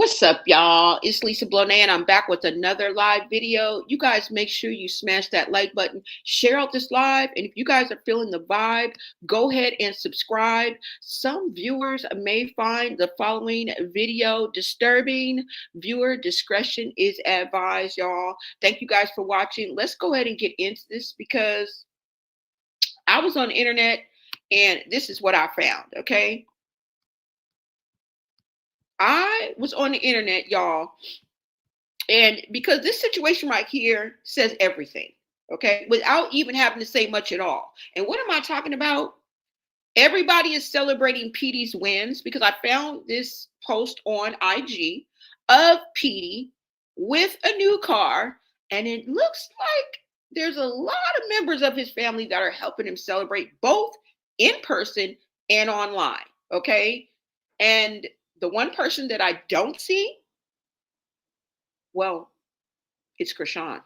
What's up, y'all? It's Lisa Bonet, and I'm back with another live video. You guys make sure you smash that like button, share out this live, and if you guys are feeling the vibe, go ahead and subscribe. Some viewers may find the following video disturbing. Viewer discretion is advised, y'all. Thank you guys for watching. Let's go ahead and get into this because I was on the internet and this is what I found, okay? I was on the internet, y'all, and because this situation right here says everything, okay, without even having to say much at all. And what am I talking about? Everybody is celebrating Petey'S wins because I found this post on IG of Petey with a new car, and it looks like there's a lot of members of his family that are helping him celebrate both in person and online, okay? And the one person that I don't see, well, it's Chrisean.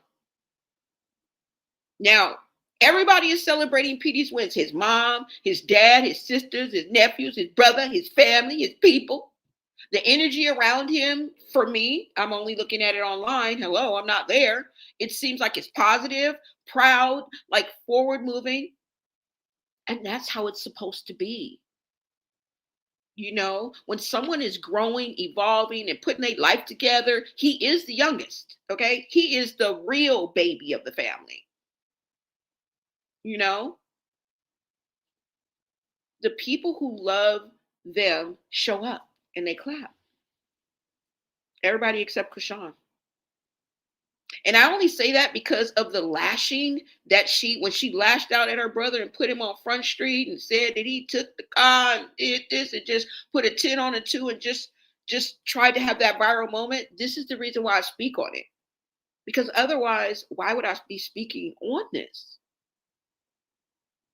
Now, everybody is celebrating Petey'S wins. His mom, his dad, his sisters, his nephews, his brother, his family, his people. The energy around him, for me, I'm only looking at it online. Hello, I'm not there. It seems like it's positive, proud, like forward moving. And that's how it's supposed to be. You know, when someone is growing, evolving, and putting their life together, he is the youngest, okay? He is the real baby of the family. You know, the people who love them show up and they clap. Everybody except Chrisean. And I only say that because of the lashing that when she lashed out at her brother and put him on Front Street and said that he took the car and did this and just put a 10 on a 2 and just tried to have that viral moment. This is the reason why I speak on it. Because otherwise, why would I be speaking on this?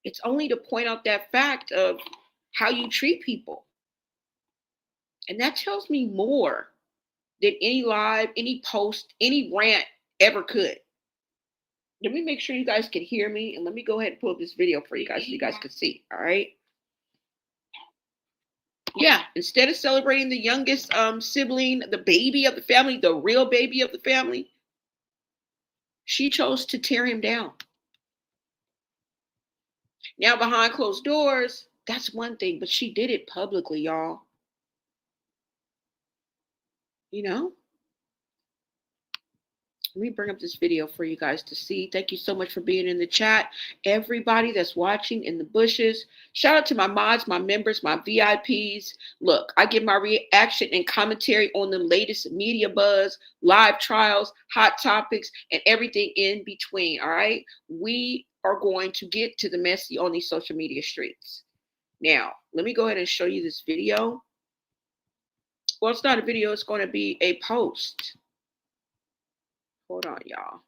It's only to point out that fact of how you treat people. And that tells me more than any live, any post, any rant ever could. Let me make sure you guys can hear me, and let me go ahead and pull up this video for you guys so you guys can see. All right. Yeah, instead of celebrating the youngest sibling, the baby of the family, the real baby of the family, she chose to tear him down. Now, behind closed doors, that's one thing, but she did it publicly, y'all. You know? Let me bring up this video for you guys to see. Thank you so much for being in the chat. Everybody that's watching in the bushes. Shout out to my mods, my members, my VIPs. Look, I give my reaction and commentary on the latest media buzz, live trials, hot topics, and everything in between, all right? We are going to get to the messy on these social media streets. Now, let me go ahead and show you this video. Well, it's not a video. It's going to be a post. Hold on, y'all.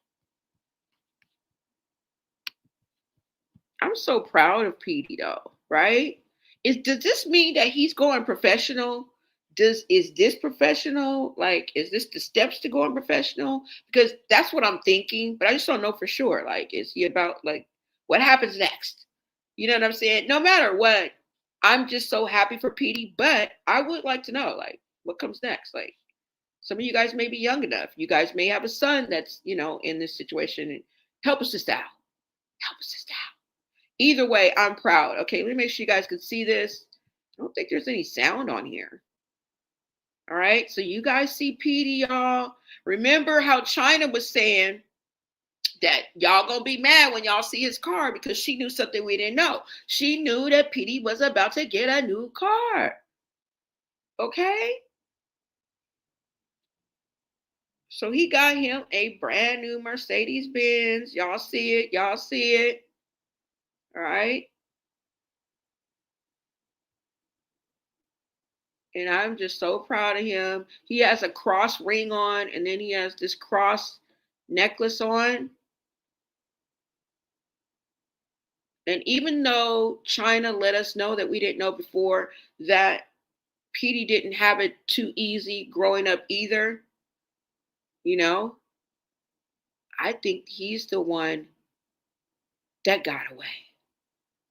I'm so proud of Petey, though, right? Does this mean that he's going professional? Is this professional? Like, is this the steps to going professional? Because that's what I'm thinking, but I just don't know for sure. Like, is he about, like, what happens next? You know what I'm saying? No matter what, I'm just so happy for Petey, but I would like to know, like, what comes next? Like, some of you guys may be young enough. You guys may have a son that's, you know, in this situation. And help us sister out. Help us sister out. Either way, I'm proud. Okay, let me make sure you guys can see this. I don't think there's any sound on here. All right, so you guys see Petey, y'all. Remember how China was saying that y'all gonna be mad when y'all see his car because she knew something we didn't know. She knew that Petey was about to get a new car. Okay? So he got him a brand new Mercedes-Benz. Y'all see it. Y'all see it. All right. And I'm just so proud of him. He has a cross ring on, and then he has this cross necklace on. And even though China let us know that we didn't know before that Petey didn't have it too easy growing up either, you know, I think he's the one that got away.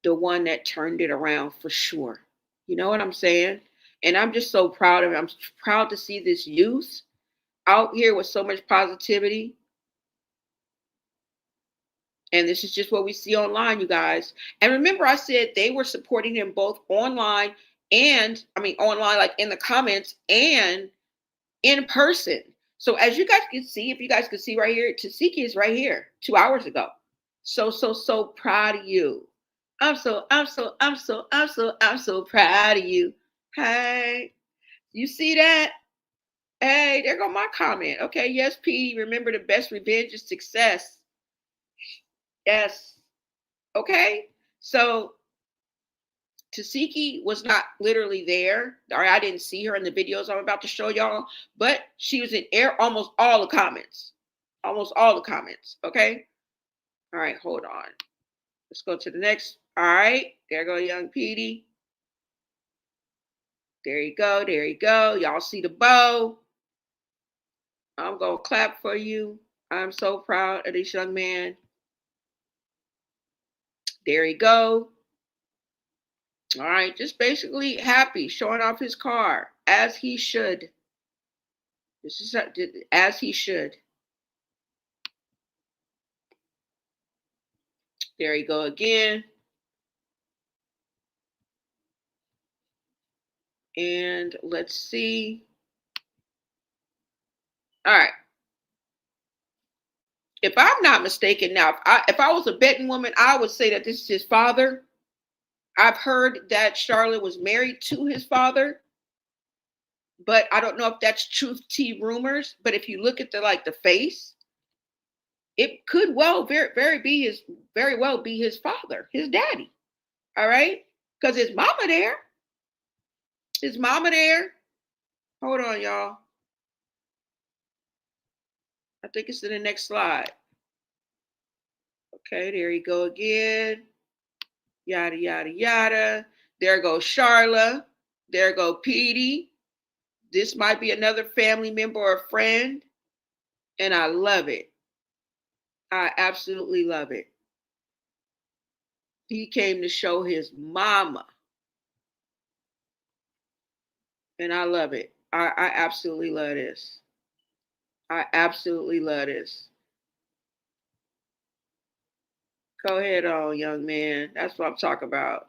The one that turned it around for sure. You know what I'm saying? And I'm just so proud of it. I'm proud to see this youth out here with so much positivity. And this is just what we see online, you guys. And remember, I said they were supporting him both online and, I mean, online, like in the comments and in person. So as you guys can see, if you guys can see right here, Tesehki is right here 2 hours ago. So proud of you. I'm so proud of you. Hey, you see that? Hey, there go my comment. Okay, yes, P. Remember, the best revenge is success. Yes. Okay. So Tesehki was not literally there, or I didn't see her in the videos I'm about to show y'all, but she was in air almost all the comments. Almost all the comments. Okay. All right, hold on. Let's go to the next. All right, there go young Petey. There you go. There you go. Y'all see the bow. I'm gonna clap for you. I'm so proud of this young man. There you go. All right, just basically happy, showing off his car as he should. This is as he should. There you go again. And let's see. All right. If I'm not mistaken, now, if I was a betting woman, I would say that this is his father. I've heard that Charlotte was married to his father, but I don't know if that's truth tea rumors. But if you look at the face, it could very well be his father, his daddy. All right, because his mama there. His mama there. Hold on, y'all. I think it's in the next slide. Okay, there you go again. Yada, yada, yada. There goes Charla. There go Petey. This might be another family member or friend. And I love it. I absolutely love it. He came to show his mama. And I love it. I absolutely love this. I absolutely love this. Go ahead on, young man. That's what I'm talking about.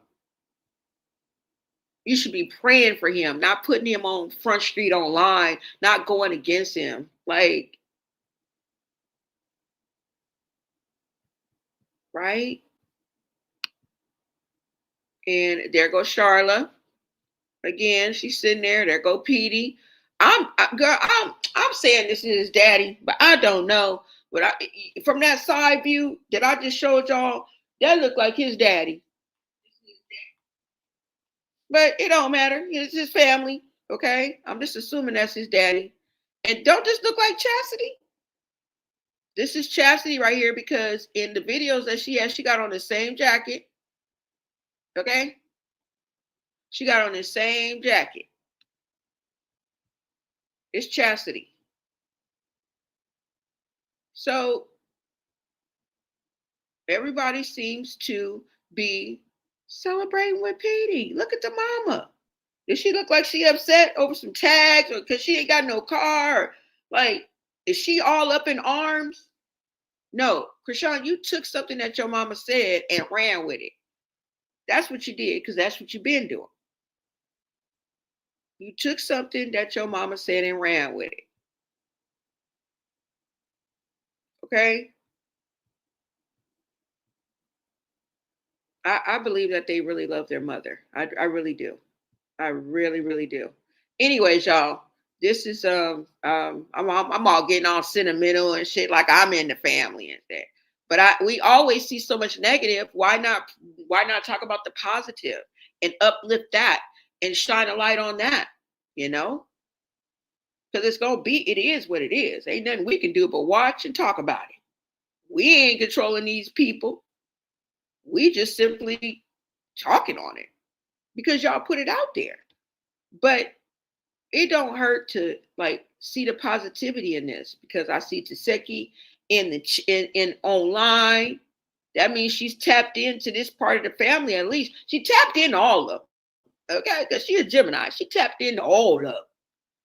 You should be praying for him, not putting him on Front Street online, not going against him. Like, right? And there goes Charla. Again, she's sitting there. There go Petey. I'm saying this is his daddy, but I don't know. But from that side view that I just showed y'all, that looked like his daddy. But it don't matter. It's his family. Okay. I'm just assuming that's his daddy. And don't this look like Chasity? This is Chasity right here because in the videos that she has, she got on the same jacket. Okay. She got on the same jacket. It's Chasity. So everybody seems to be celebrating with Petey. Look at the mama. Does she look like she upset over some tags or because she ain't got no car? Or, like, is she all up in arms? No, Chrisean, you took something that your mama said and ran with it. That's what you did because that's what you've been doing. You took something that your mama said and ran with it. Okay? I believe that they really love their mother. I really do. I really, really do. Anyways, y'all, this is I'm all getting all sentimental and shit like I'm in the family and that. But we always see so much negative. Why not talk about the positive and uplift that and shine a light on that, you know? Because it is what it is. Ain't nothing we can do but watch and talk about it. We ain't controlling these people. We just simply talking on it because y'all put it out there. But it don't hurt to see the positivity in this because I see Tesehki in online. That means she's tapped into this part of the family. At least she tapped in all of them. Okay, because she a Gemini. She tapped into all of them.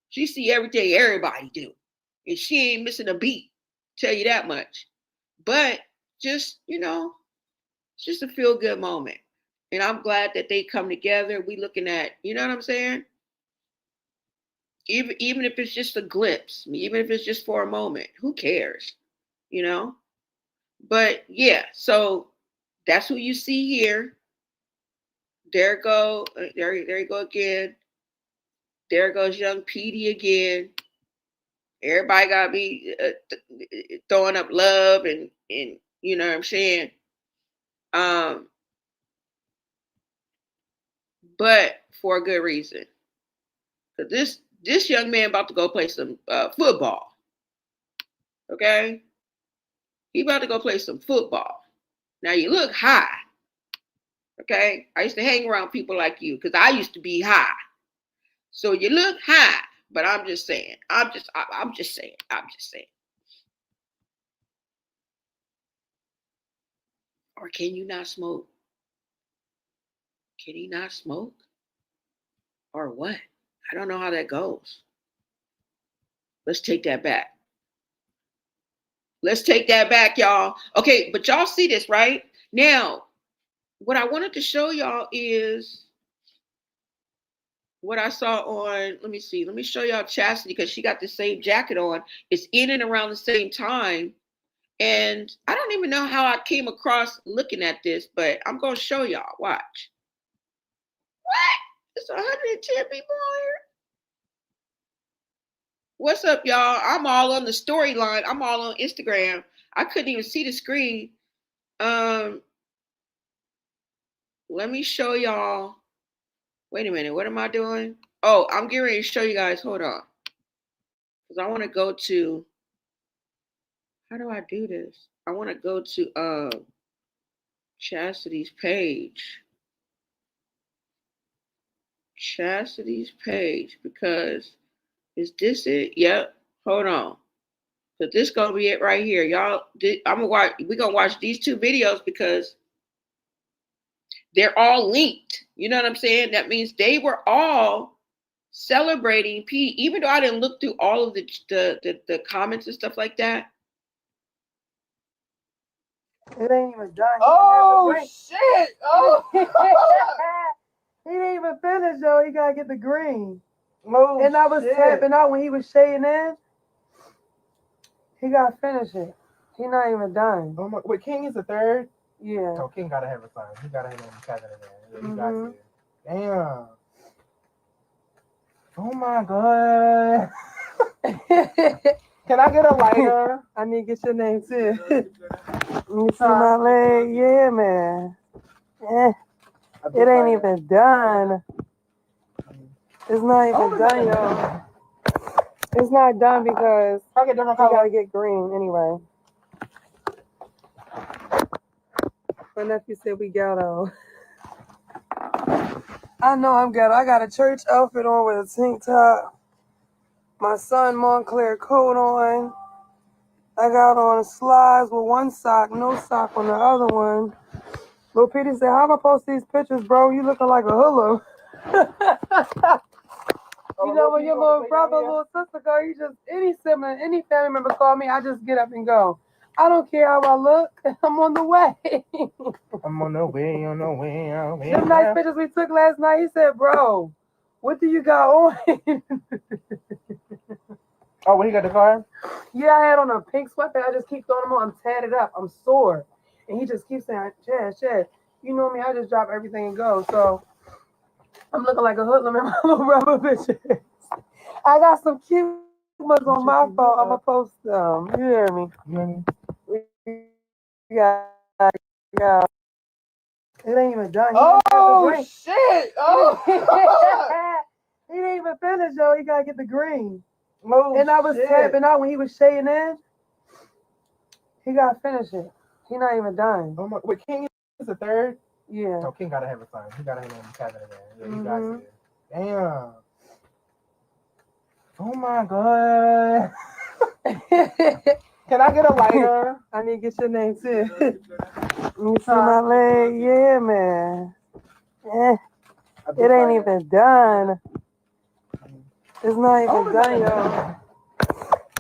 She see everything everybody do. And she ain't missing a beat. Tell you that much. But just, it's just a feel good moment. And I'm glad that they come together. We looking at, you know what I'm saying? Even if it's just a glimpse, even if it's just for a moment, who cares? You know? But yeah, so that's who you see here. There go, there you go again. There goes young Petey again. Everybody got me throwing up love and you know what I'm saying. But for a good reason. Cause this young man about to go play some football. Okay, he about to go play some football. Now you look high. Okay, I used to hang around people like you because I used to be high. So you look high, but I'm just saying. I'm just saying. Or can you not smoke? Can he not smoke? Or what? I don't know how that goes. Let's take that back. Let's take that back, y'all. Okay, but y'all see this, right? Now, what I wanted to show y'all is what I saw on, let me see. Let me show y'all Chasity because she got the same jacket on. It's in and around the same time. And I don't even know how I came across looking at this, but I'm going to show y'all. Watch. What? It's 110 people on here. What's up, y'all? I'm all on the storyline. I'm all on Instagram. I couldn't even see the screen. Let me show y'all. Wait a minute. What am I doing? Oh, I'm getting ready to show you guys. Hold on. Because I want to go to, how do I do this? I want to go to Chastity's page. Chastity's page, because is this it? Yep. Hold on. So this gonna be it right here, y'all. We're gonna watch these two videos because they're all linked. You know what I'm saying? That means they were all celebrating Pete, even though I didn't look through all of the comments and stuff like that. It ain't even done. Oh shit! Oh, he didn't even finish though. He gotta get the green. Oh, and I was shit. tapping out when he was shading in. He gotta finish it. He not even done. Oh my, wait, King is the third? Yeah. So King gotta have a son. He gotta have a Kevin in there. Yeah, he got to. Damn. Oh my god. Can I get a lighter? I need to get your name too. You see my leg? Yeah, man. It ain't even done. It's not even done, y'all. It's not done because I get different I color. gotta get green anyway. My nephew said we ghetto. I know I'm ghetto. I got a church outfit on with a tank top. My son Montclair coat on. I got on slides with one sock, no sock on the other one. Lil Petey said, how am I post these pictures, bro? You looking like a hula. You know, when your little brother, little sister go, you just, any sibling, any family member call me, I just get up and go. I don't care how I look. I'm on the way. I'm on the way, on the way, on the way. Them nice pictures we took last night, he said, bro, what do you got on? Oh, when he got the car? Yeah, I had on a pink sweatpants. I just keep throwing them on. I'm tatted up. I'm sore. And he just keeps saying, Chad, you know me, I just drop everything and go. So I'm looking like a hoodlum in my little rubber pictures. I got some cute ones on my phone. I'm going to post them. You hear me? Yeah. It ain't even done. Oh, shit! Oh, he didn't even finish, though. He got to get the green. Oh, and I was shit. tapping out when he was shading in. He got to finish it. He not even done. Oh my, wait, King is the third? Yeah. So King gotta have a son. He gotta have a Kevin in there. Yeah, he got to. Damn. Oh my god. Can I get a lighter? I need to get your name too. You see my leg? Yeah, man. It ain't even done. It's not even done, y'all.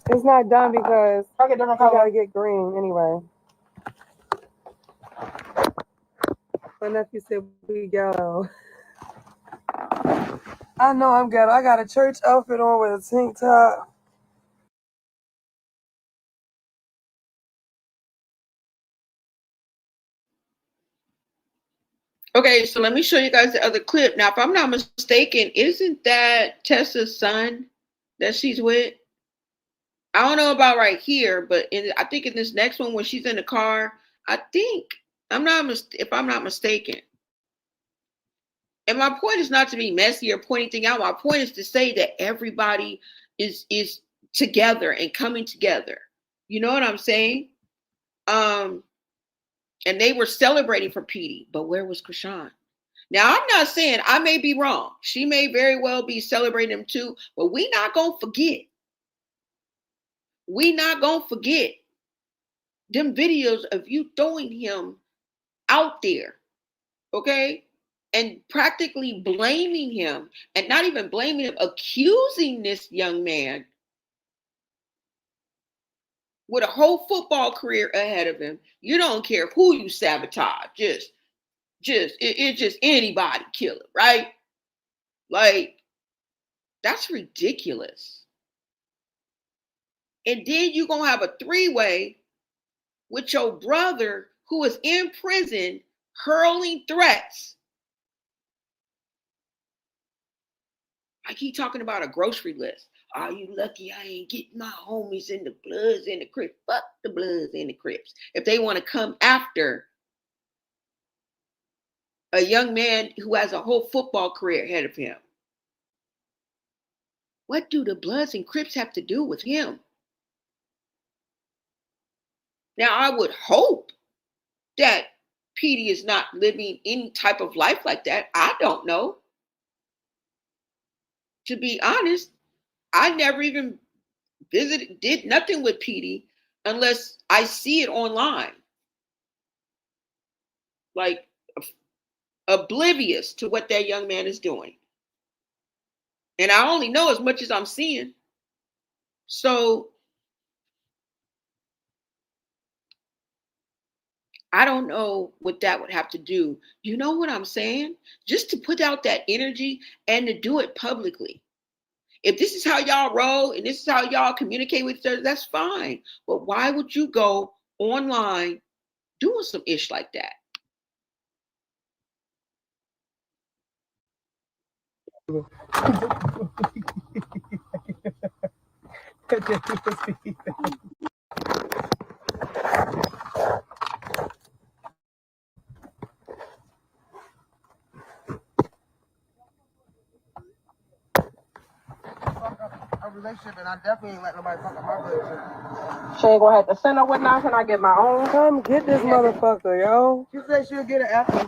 It's not done because I gotta get green anyway. My nephew said we ghetto. I know I'm ghetto. I got a church outfit on with a tank top. Okay, so let me show you guys the other clip. Now, if I'm not mistaken, isn't that Tessa's son that she's with? I don't know about right here, but I think in this next one when she's in the car, I think if I'm not mistaken. And my point is not to be messy or point anything out. My point is to say that everybody is together and coming together. You know what I'm saying? And they were celebrating for Petey, but where was Chrisean? Now, I'm not saying, I may be wrong. She may very well be celebrating him too, but we not going to forget. We not going to forget them videos of you throwing him out there, okay? And practically blaming him, and not even blaming him, accusing this young man with a whole football career ahead of him. You don't care who you sabotage. It's just anybody kill it, right? Like, that's ridiculous. And then you're going to have a three-way with your brother who is in prison hurling threats. Like he talking about a grocery list. Are you lucky I ain't getting my homies in the Bloods and the Crips? Fuck the Bloods and the Crips. If they want to come after a young man who has a whole football career ahead of him. What do the Bloods and Crips have to do with him? Now, I would hope that Petey is not living any type of life like that. I don't know. To be honest, I never even did nothing with Petey unless I see it online. Like, oblivious to what that young man is doing. And I only know as much as I'm seeing. So I don't know what that would have to do. You know what I'm saying? Just to put out that energy and to do it publicly. If this is how y'all roll and this is how y'all communicate with each other, that's fine. But why would you go online doing some ish like that? A relationship, and I definitely ain't let nobody fuck up my relationship. She ain't gonna have to send her with now. Can I get my own? Come get this motherfucker, yo. She said she'll get it after.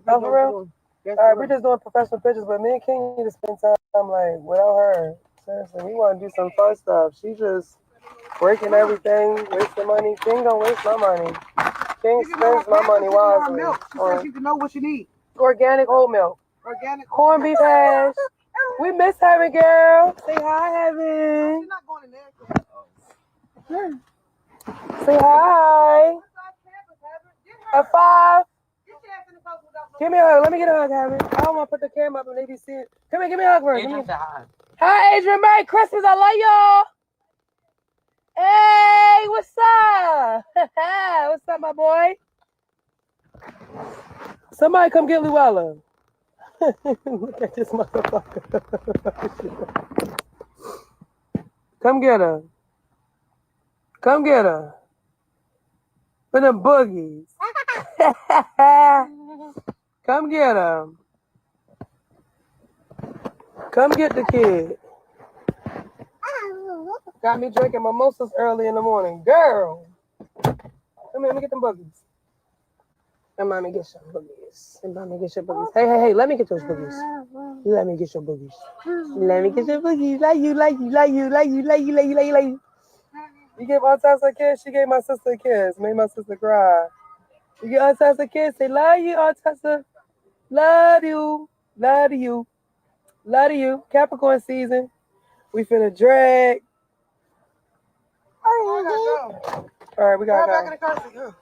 Oh, for real? Alright, we're just doing professional pictures, but me and King need to spend time like without her. Seriously, we want to do some fun stuff. She just breaking everything, wasting money. King don't waste my money. King spends my money wisely. She said she can know what she needs. Organic whole milk. Organic Corned beef hash. We miss Heaven, girl. Say hi, Heaven. She's not going in there. Say hi. A 5. Give me a hug. Let me get a hug, Heaven. I don't want to put the camera up and they be seeing. Come here, give me a hug first. Hi, Adrian. Merry Christmas. I love y'all. Hey, what's up? What's up, my boy? Somebody come get Luella. Look at this motherfucker. Come get her. Come get her. For them boogies. Come get her. Come get the kid. Got me drinking mimosas early in the morning. Girl. Come here, let me get them boogies. And mommy get some boogies. And mommy get your boogies. Hey, let me get those boogies. Let me get your boogies. Let me get your boogies. Like you. You gave Aunt Tessa a kiss, she gave my sister a kiss. Made my sister cry. You give Aunt Tessa a kiss, say love you, Aunt Tessa. Love you. Love you. Love you. Capricorn season. We finna drag. I gotta go. All right, we gotta Back go. in the car seat. Huh?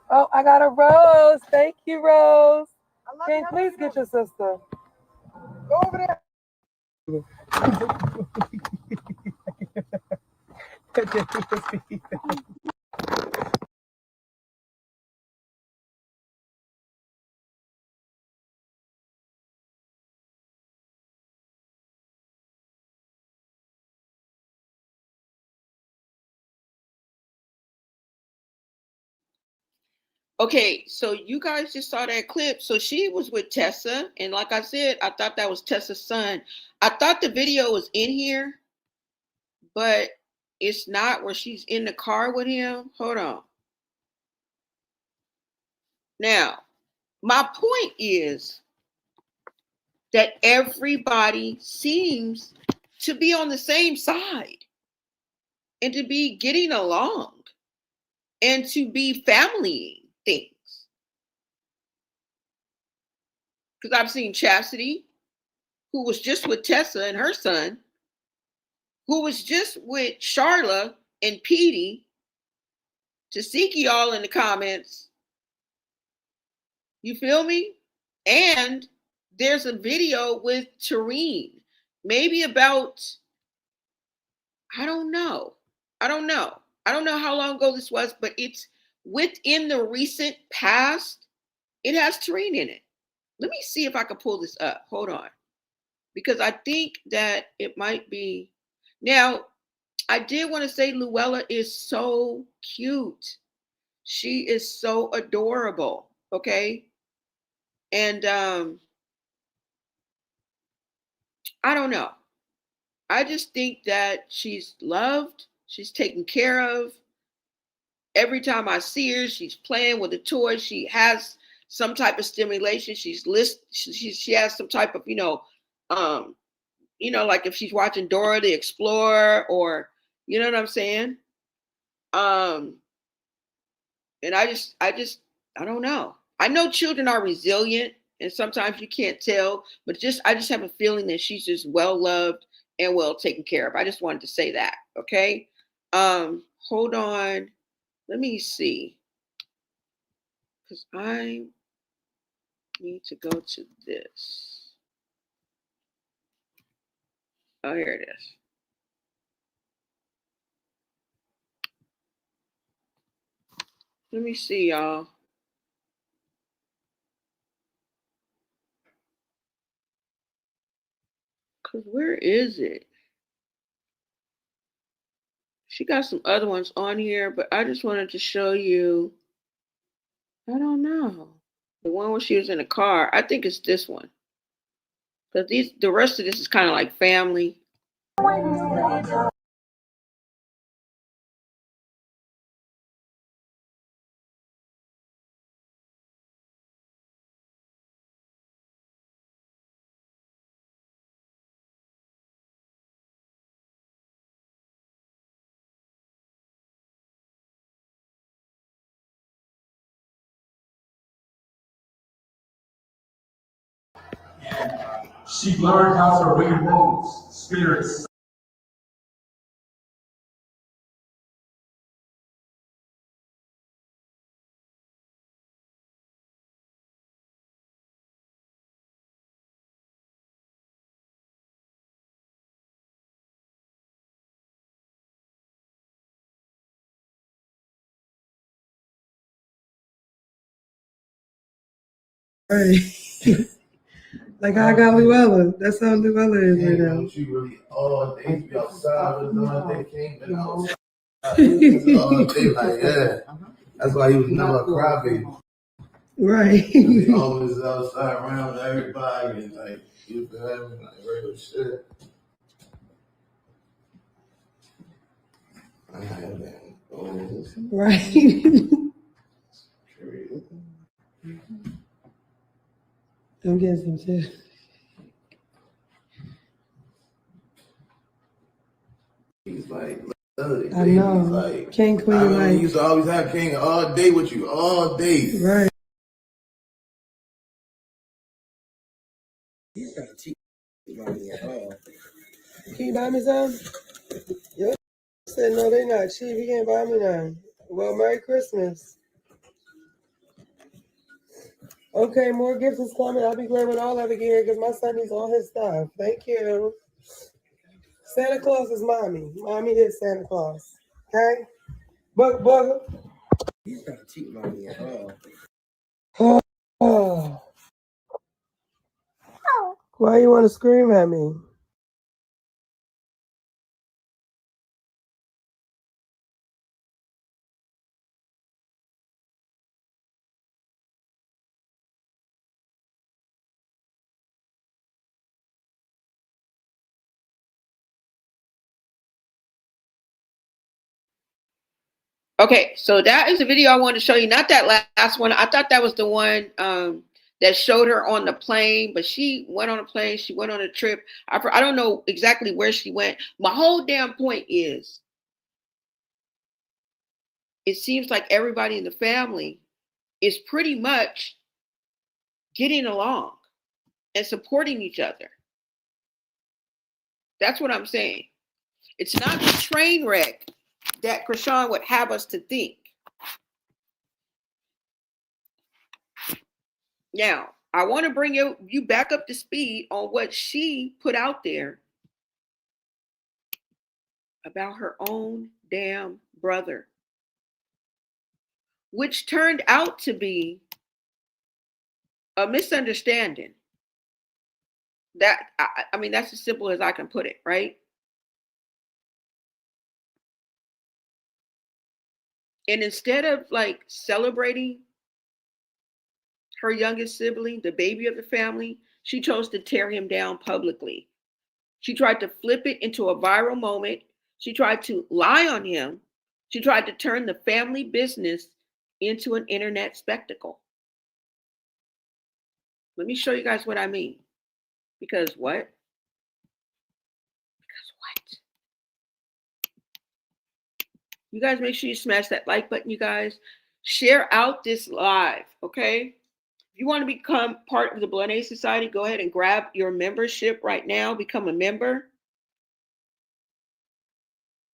Oh, I got a Rose. Thank you, Rose. I love Can you. please get your sister? Go over there. Okay, so you guys just saw that clip. So she was with Tessa, and like I said, I thought that was Tessa's son. I thought the video was in here, but it's not, where she's in the car with him. Hold on. Now, my point is that everybody seems to be on the same side and to be getting along and to be family things. Because I've seen Chasity, who was just with Tessa and her son, who was just with Charla and Petey, Tesehki all in the comments. You feel me? And there's a video with TERRINE, maybe about, I don't know. I don't know how long ago this was, but it's within the recent past. It has TERRINE in it. Let me see if I can pull this up. Hold on. Because I think that it might be. Now, I did want to say Luella is so cute. She is so adorable. Okay. And I don't know. I just think that she's loved, she's taken care of. Every time I see her, she's playing with a toy. She has some type of stimulation. She has some type of, like if she's watching Dora the Explorer, or you know what I'm saying? Um, and I don't know. I know children are resilient, and sometimes you can't tell, but I just have a feeling that she's just well loved and well taken care of. I just wanted to say that. Okay. Hold on. Let me see. Because I need to go to this. Oh, here it is. Let me see, y'all. Because where is it? She got some other ones on here, but I just wanted to show you. I don't know. The one where she was in the car. I think it's this one. Because the rest of this is kind of like family. She learned how to read roads, spirits. Right. Like I got Luella. That's how Luella is right now. She really all day be outside with doing they came in outside. All day like that. That's why he was never a crybaby. Right. He always outside around everybody and like you feel me, like real shit. I had that. Right. I'm getting some too. He's like, I know. like King, queen, like he used to always have King all day with you, all day. Right. Can you buy me some? Yo said no, they not cheap. He can't buy me none. Well, Merry Christmas. Okay, more gifts is coming. I'll be glad when all of it get here because my son needs all his stuff. Thank you. Santa Claus is mommy. Mommy is Santa Claus. Okay? But he's not cheap mommy at all. Oh. Why you want to scream at me? Okay, so that is the video I wanted to show you. Not that last one. I thought that was the one that showed her on the plane, but she went on a plane. She went on a trip. I don't know exactly where she went. My whole damn point is, it seems like everybody in the family is pretty much getting along and supporting each other. That's what I'm saying. It's not the train wreck that Chrisean would have us to think. Now, I want to bring you back up to speed on what she put out there about her own damn brother, which turned out to be a misunderstanding. That I mean, that's as simple as I can put it, right? And instead of like celebrating her youngest sibling, the baby of the family, she chose to tear him down publicly. She tried to flip it into a viral moment. She tried to lie on him. She tried to turn the family business into an internet spectacle. Let me show you guys what I mean. Because what? Because what? You guys make sure you smash that like button, you guys. Share out this live, okay? If you want to become part of the Blood Aid Society, go ahead and grab your membership right now. Become a member.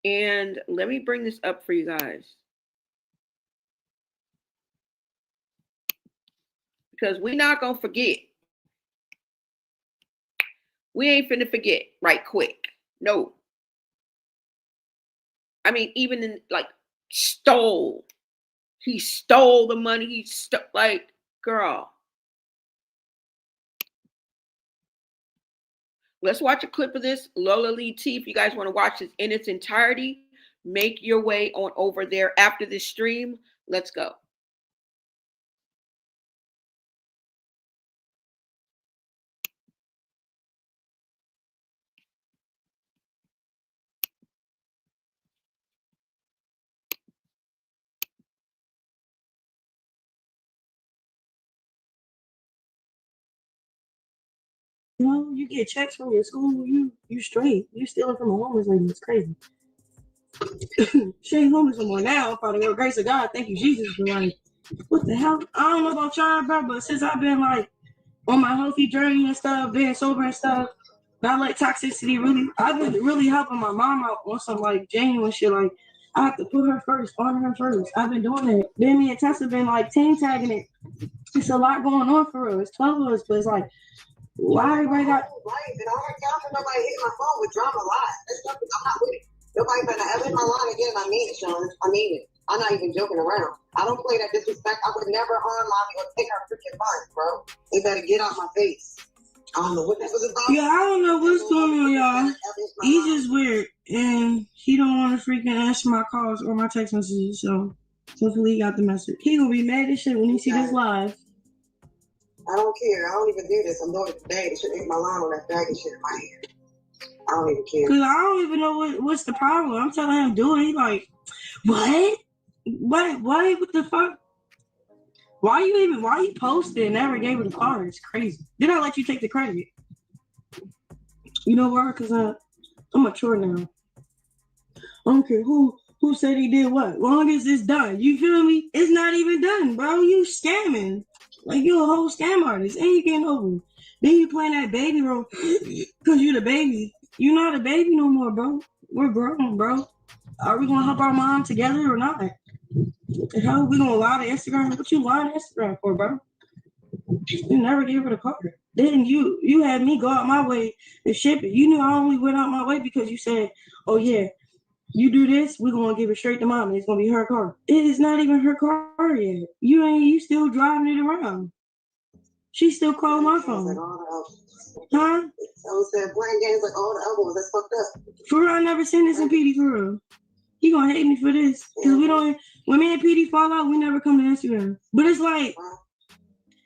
And let me bring this up for you guys. Because we're not going to forget. We ain't finna forget right quick. No. I mean, even in like stole. He stole the money. He like, girl. Let's watch a clip of this. Lola Lee T, if you guys want to watch this in its entirety, make your way on over there after this stream. Let's go. You know, you get checks from your school, you straight. You stealing from a homeless lady. It's crazy. She ain't homeless no more now, by the grace of God. Thank you, Jesus. But like, what the hell? I don't know about y'all, bro, but since I've been like on my healthy journey and stuff, being sober and stuff, not like toxicity really, I've been really helping my mom out on some like genuine shit. Like, I have to put her first, honor her first. I've been doing that. Then me and Tessa been like team tagging it. It's a lot going on for us. It's 12 of us, but it's like, why everybody got right? And I don't care for nobody hitting my phone with drama live. That's nothing. I'm not with it. Nobody better ever hit my line again. I mean it, Sean. I mean it. I'm not even joking around. I don't play that disrespect. I would never harm mommy or take her freaking funds, bro. They better get out my face. I don't know what this was about. Yeah, I don't know what's going on, y'all. He's just weird, and he don't want to freaking answer my calls or my text messages. So hopefully he got the message. He gonna be mad as shit when he see this live. I don't care. I don't even do this. I'm doing it today. They shouldn't hit my line on that faggot shit in my hand. I don't even care. Cause I don't even know what's the problem. I'm telling him do it. He like, what? What the fuck? Why you posted and never gave her the card? It's crazy. Did I let you take the credit? You know why? Cause I'm mature now. I don't care who said he did what. Long as it's done. You feel me? It's not even done, bro. You scamming. Like, you a whole scam artist. And you getting over. Then you playing that baby role because you the baby. You not a baby no more, bro. We're grown, bro. Are we gonna help our mom together or not? What the hell? We gonna lie to Instagram? What you lying to Instagram for, bro? You never gave her the car. Then you had me go out my way to ship it. You knew I only went out my way because you said, oh yeah, you do this, we're gonna give it straight to mom and it's gonna be her car. It is not even her car yet. You still driving it around. She still called my phone. Huh? So said playing games like all the other ones. That's fucked up. For real, I never seen this in PD for real. He gonna hate me for this. Cause we don't, when me and PD fall out, we never come to Instagram. But it's like,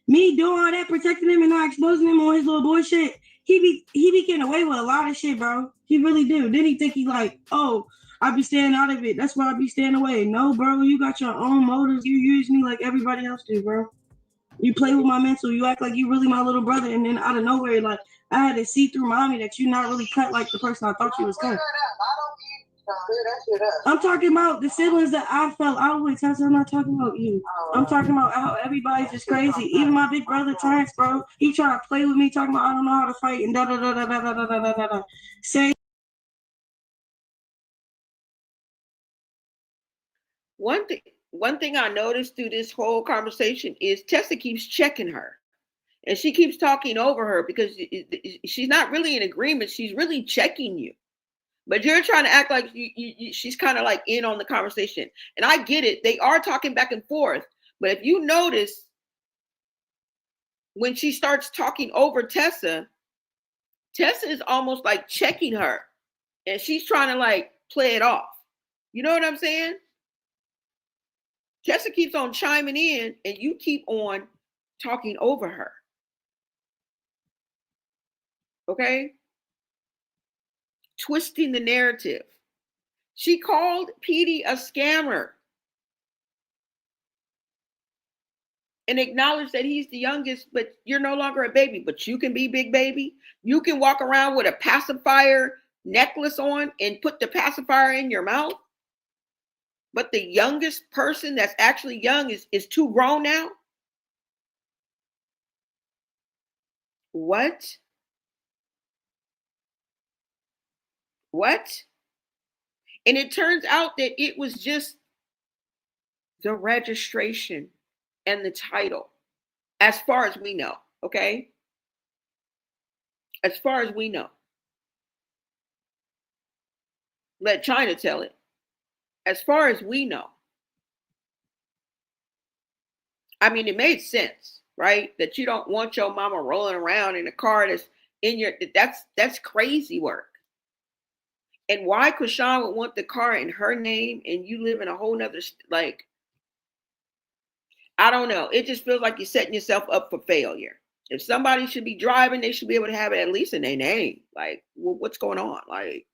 me doing all that, protecting him and not exposing him on his little boy shit, he be getting away with a lot of shit, bro. He really do. Then he think he like, oh, I be staying out of it. That's why I be staying away. No, bro, you got your own motives. You use me like everybody else do, bro. You play with my mental. You act like you really my little brother, and then out of nowhere, like I had to see through mommy that you not really cut like the person I thought you was cut. I'm talking about the siblings that I fell out with, Tessa. I'm not talking about you. I'm talking about how everybody's just crazy. Even my big brother Terrence, bro, he tried to play with me, talking about I don't know how to fight and da da da da da da da da da da. Say one thing I noticed through this whole conversation is Tessa keeps checking her, and she keeps talking over her because she's not really in agreement. She's really checking you. But you're trying to act like she's kind of like in on the conversation. And I get it. They are talking back and forth. But if you notice, when she starts talking over Tessa, Tessa is almost like checking her. And she's trying to like play it off. You know what I'm saying? Tessa keeps on chiming in and you keep on talking over her. Okay? Twisting the narrative. She called Petey a scammer and acknowledged that he's the youngest, but you're no longer a baby, but you can be big baby. You can walk around with a pacifier necklace on and put the pacifier in your mouth. But the youngest person that's actually young is too grown now. What? What? And it turns out that it was just the registration and the title, as far as we know, okay? As far as we know. Let China tell it. As far as we know. I mean, it made sense, right? That you don't want your mama rolling around in a car that's in your, that's crazy work. And why Chrisean would want the car in her name and you live in a whole nother, like, I don't know. It just feels like you're setting yourself up for failure. If somebody should be driving, they should be able to have it at least in their name. Like, what's going on? Like,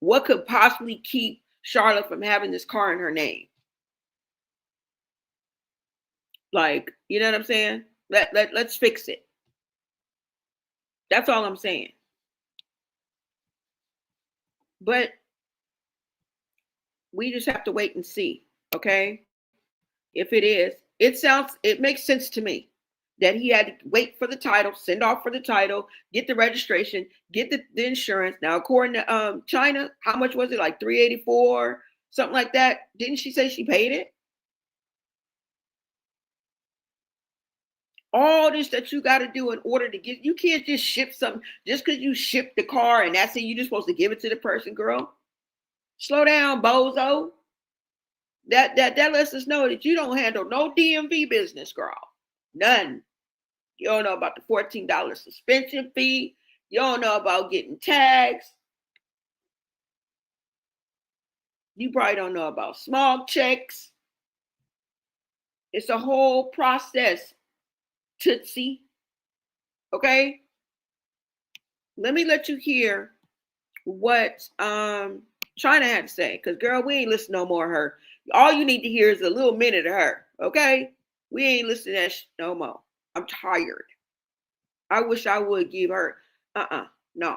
what could possibly keep Charla from having this car in her name? Like, you know what I'm saying? Let's fix it. That's all I'm saying. But we just have to wait and see, okay? If it is, it makes sense to me that he had to wait for the title, send off for the title, get the registration, get the insurance. Now, according to China, how much was it? Like $384, something like that. Didn't she say she paid it? All this that you got to do in order to get, you can't just ship something just because you ship the car and that's it. You're just supposed to give it to the person, girl. Slow down, bozo. That lets us know that you don't handle no DMV business, girl. None. You don't know about the $14 suspension fee. You don't know about getting tags. You probably don't know about small checks. It's a whole process, Tootsie. Okay? Let me let you hear what China had to say. Because, girl, we ain't listening no more of her. All you need to hear is a little minute of her. Okay? We ain't listening to that no more. I'm tired. I wish I would give her, no.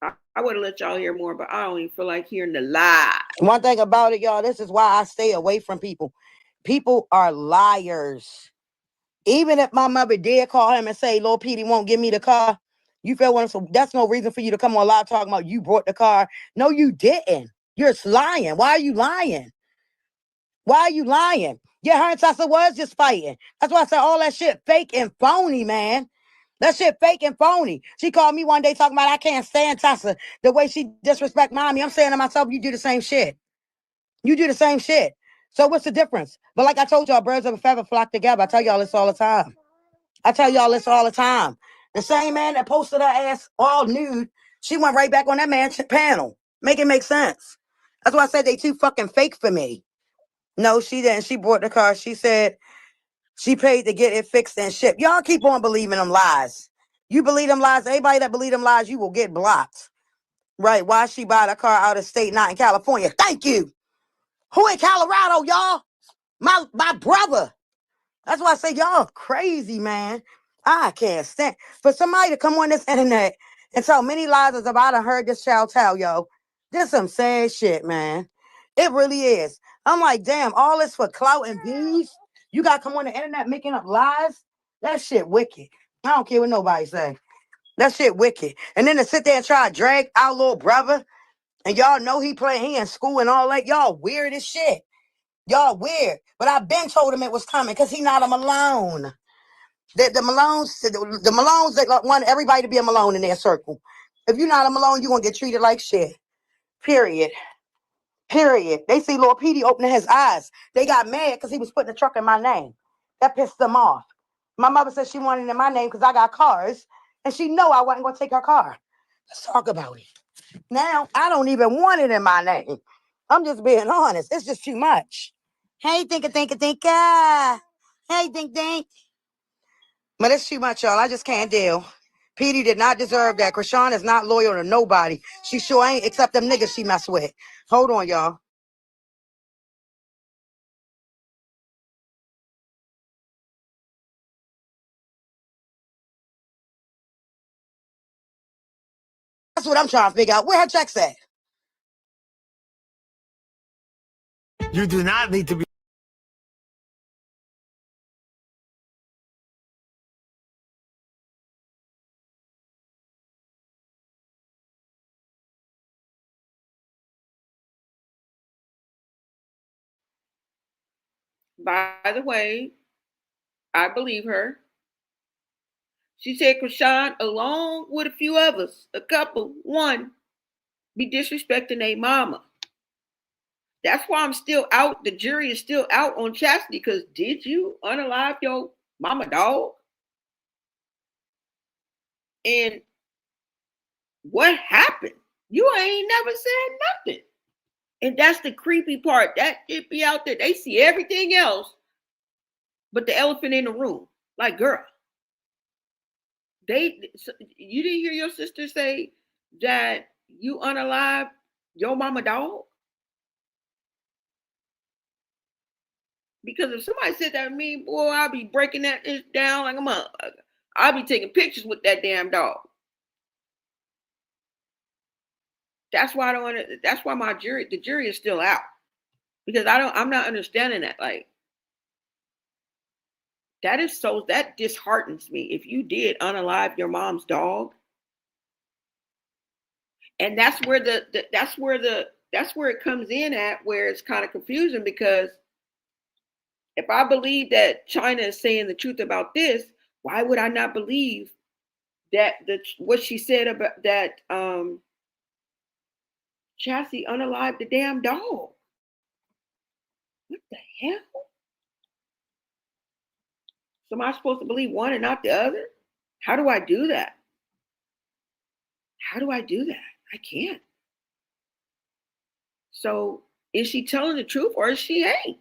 I would have let y'all hear more, but I don't even feel like hearing the lies. One thing about it, y'all, this is why I stay away from people. People are liars. Even if my mother did call him and say, Lil Petey won't give me the car, you feel what I'm saying? That's no reason for you to come on live talking about you brought the car. No, you didn't. You're lying. Why are you lying? Why are you lying? Yeah, her and Tessa was just fighting. That's why I said all that shit fake and phony, man. That shit fake and phony. She called me one day talking about I can't stand Tessa. The way she disrespect mommy. I'm saying to myself, you do the same shit. You do the same shit. So what's the difference? But like I told y'all, birds of a feather flock together. I tell y'all this all the time. I tell y'all this all the time. The same man that posted her ass all nude, she went right back on that man's panel. Make it make sense. That's why I said they too fucking fake for me. No, she didn't. She bought the car. She said she paid to get it fixed and shipped. Y'all keep on believing them lies. You believe them lies. Anybody that believe them lies, you will get blocked. Right. Why she buy the car out of state, not in California? Thank you. Who in Colorado, y'all? My brother. That's why I say y'all crazy, man. I can't stand for somebody to come on this internet and tell many lies as if I done heard this child tell, yo. This some sad shit, man. It really is. I'm like, damn, all this for clout and views. You got to come on the internet making up lies? That shit wicked. I don't care what nobody say. That shit wicked. And then to sit there and try to drag our little brother, and y'all know he in school and all that. Y'all weird as shit. Y'all weird. But I been told him it was coming because he not a Malone. The Malones, they want everybody to be a Malone in their circle. If you're not a Malone, you're going to get treated like shit. Period. Period. They see Lord Petey opening his eyes. They got mad because he was putting the truck in my name. That pissed them off. My mother said she wanted it in my name because I got cars. And she know I wasn't going to take her car. Let's talk about it. Now, I don't even want it in my name. I'm just being honest. It's just too much. Hey, think. Hey, think. But it's too much, y'all. I just can't deal. Petey did not deserve that. Chrisean is not loyal to nobody. She sure ain't, except them niggas she mess with. Hold on, y'all. That's what I'm trying to figure out. Where her checks at? You do not need to be. By the way, I believe her. She said Chrisean, along with a few others, a couple, one, be disrespecting a mama. That's why I'm still out. The jury is still out on Chasity because did you unalive your mama dog? And what happened? You ain't never said nothing. And that's the creepy part. That it be out there. They see everything else but the elephant in the room. Like, girl, you didn't hear your sister say that you unalive your mama dog? Because if somebody said that to me, boy, I'll be breaking that down like a motherfucker. I'll be taking pictures with that damn dog. That's why I don't want to. That's why the jury is still out because I'm not understanding that. Like that disheartens me. If you did unalive your mom's dog, and that's where it comes in at where it's kind of confusing because if I believe that China is saying the truth about this, why would I not believe that what she said about that Chasity unalived the damn dog? What the hell? So am I supposed to believe one and not the other? How do I do that? How do I do that? I can't. So is she telling the truth or is she ain't?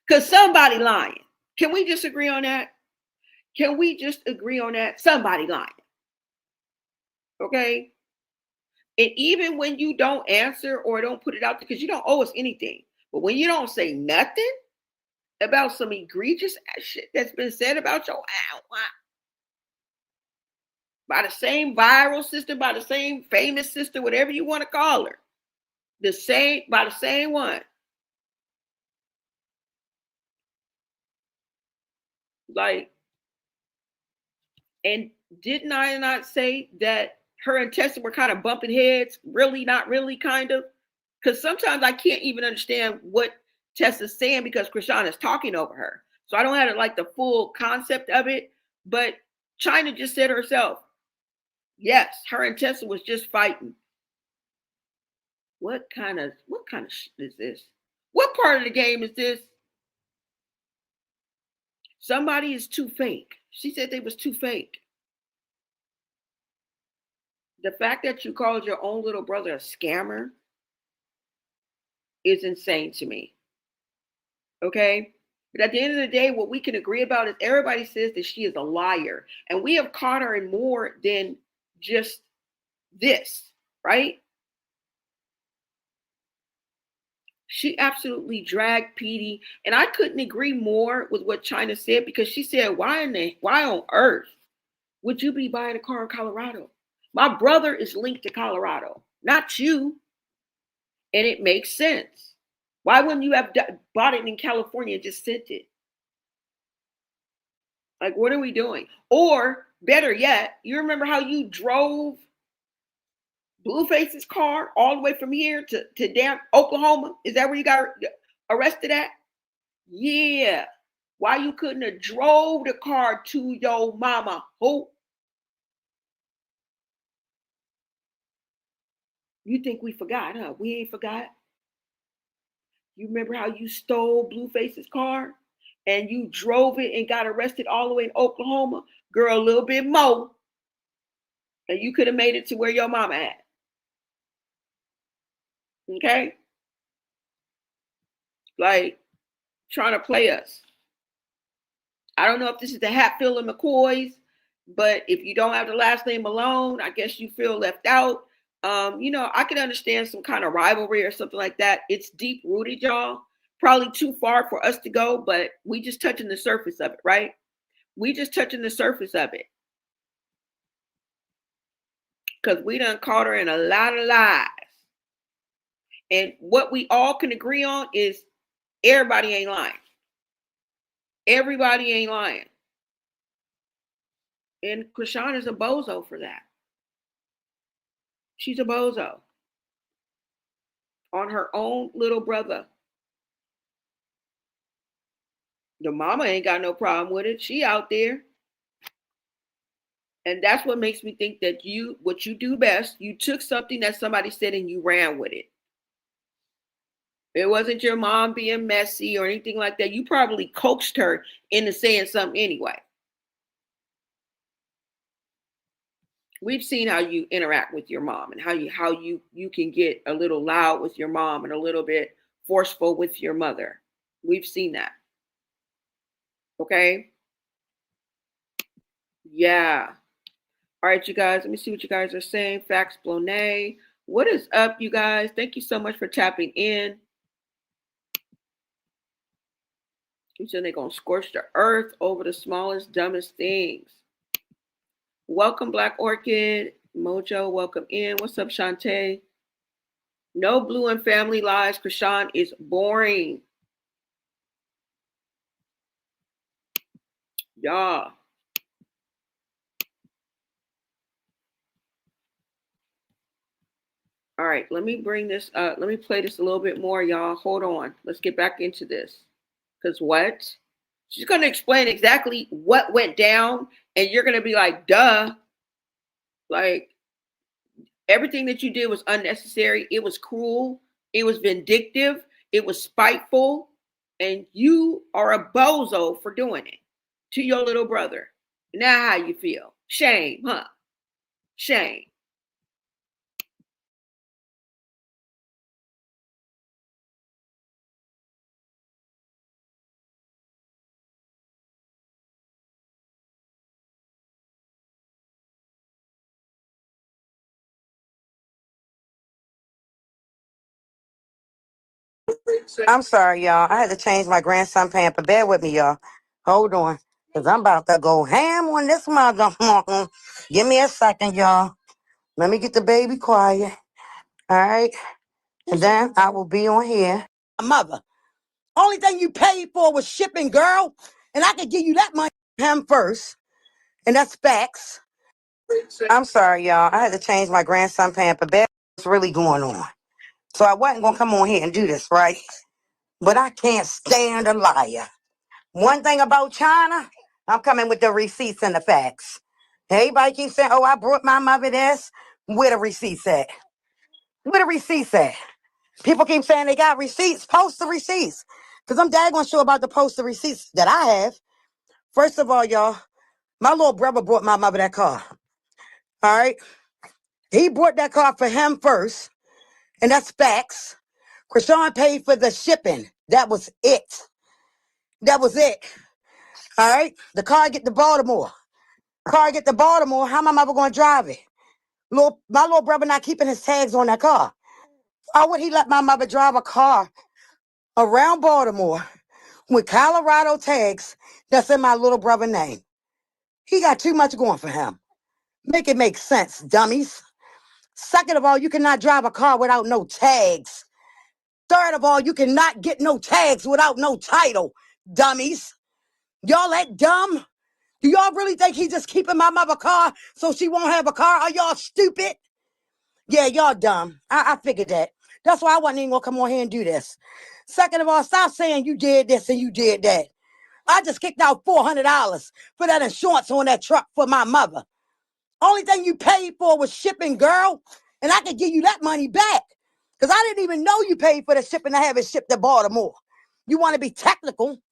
Because somebody lying. Can we just agree on that? Can we just agree on that? Somebody lying. Okay? And even when you don't answer or don't put it out there, because you don't owe us anything, but when you don't say nothing about some egregious shit that's been said about your by the same viral sister, by the same famous sister, whatever you want to call her, the same one. Like, and didn't I not say that her and Tessa were kind of bumping heads? Really, not really, kind of? Because sometimes I can't even understand what Tessa's saying because Chrisean is talking over her. So I don't have like the full concept of it. But China just said herself, yes, her and Tessa was just fighting. What kind of shit is this? What part of the game is this? Somebody is too fake. She said they was too fake. The fact that you called your own little brother a scammer is insane to me. Okay? But at the end of the day, what we can agree about is everybody says that she is a liar. And we have caught her in more than just this, right? She absolutely dragged Petey. And I couldn't agree more with what China said because she said, why on earth would you be buying a car in Colorado? My brother is linked to Colorado, not you. And it makes sense. Why wouldn't you have bought it in California and just sent it? Like, what are we doing? Or better yet, you remember how you drove Blueface's car all the way from here to damn Oklahoma? Is that where you got arrested at? Yeah. Why you couldn't have drove the car to your mama? Who? You think we forgot, huh? We ain't forgot. You remember how you stole Blueface's car and you drove it and got arrested all the way in Oklahoma? Girl, a little bit more. And you could have made it to where your mama at. Okay? Like, trying to play us. I don't know if this is the Hatfield and McCoys, but if you don't have the last name Malone, I guess you feel left out. I can understand some kind of rivalry or something like that. It's deep rooted, y'all. Probably too far for us to go, but we just touching the surface of it, right? We just touching the surface of it. Because we done caught her in a lot of lies. And what we all can agree on is everybody ain't lying. Everybody ain't lying. And Chrisean is a bozo for that. She's a bozo. On her own little brother. The mama ain't got no problem with it. She out there. And that's what makes me think that what you do best, you took something that somebody said and you ran with it. It wasn't your mom being messy or anything like that. You probably coaxed her into saying something anyway. We've seen how you interact with your mom and how you can get a little loud with your mom and a little bit forceful with your mother. We've seen that. Okay? Yeah. All right, you guys. Let me see what you guys are saying. Facts Blonay. What is up, you guys? Thank you so much for tapping in. You said they're going to scorch the earth over the smallest, dumbest things. Welcome, Black Orchid. Mojo, welcome in. What's up, Shantae? No blue and family lies. Chrisean is boring. Y'all. All right, let me bring this up. Let me play this a little bit more, y'all. Hold on. Let's get back into this. Because what? She's going to explain exactly what went down, and you're going to be like, duh. Like, everything that you did was unnecessary. It was cruel. It was vindictive. It was spiteful. And you are a bozo for doing it to your little brother. Now how you feel? Shame, huh? Shame. I'm sorry, y'all. I had to change my grandson pamper. Bear with me, y'all. Hold on. Because I'm about to go ham on this mother. Give me a second, y'all. Let me get the baby quiet. All right. And then I will be on here. My mother. Only thing you paid for was shipping, girl. And I could give you that money him first. And that's facts. I'm sorry, y'all. I had to change my grandson pamper. What's really going on? So I wasn't gonna come on here and do this, right? But I can't stand a liar. One thing about China, I'm coming with the receipts and the facts. Everybody keeps saying, oh, I brought my mother this. Where the receipts at? Where the receipts at? People keep saying they got receipts. Post the receipts. Because I'm daggone sure about to post the receipts that I have. First of all, y'all, my little brother brought my mother that car. All right? He brought that car for him first. And that's facts. Chrisean paid for the shipping. That was it. That was it. All right? The car get to Baltimore. Car get to Baltimore. How my mother going to drive it? My little brother not keeping his tags on that car. Why would he let my mother drive a car around Baltimore with Colorado tags that's in my little brother's name? He got too much going for him. Make it make sense, dummies. Second of all, you cannot drive a car without no tags. Third of all, you cannot get no tags without no title, dummies. Y'all that dumb? Do y'all really think he's just keeping my mother car so she won't have a car? Are y'all stupid? Yeah, y'all dumb. I figured that. That's why I wasn't even gonna come on here and do this. Second of all, stop saying you did this and you did that. I just kicked out $400 for that insurance on that truck for my mother. Only thing you paid for was shipping, girl. And I could give you that money back. Because I didn't even know you paid for the shipping to have it shipped to Baltimore. You want to be technical?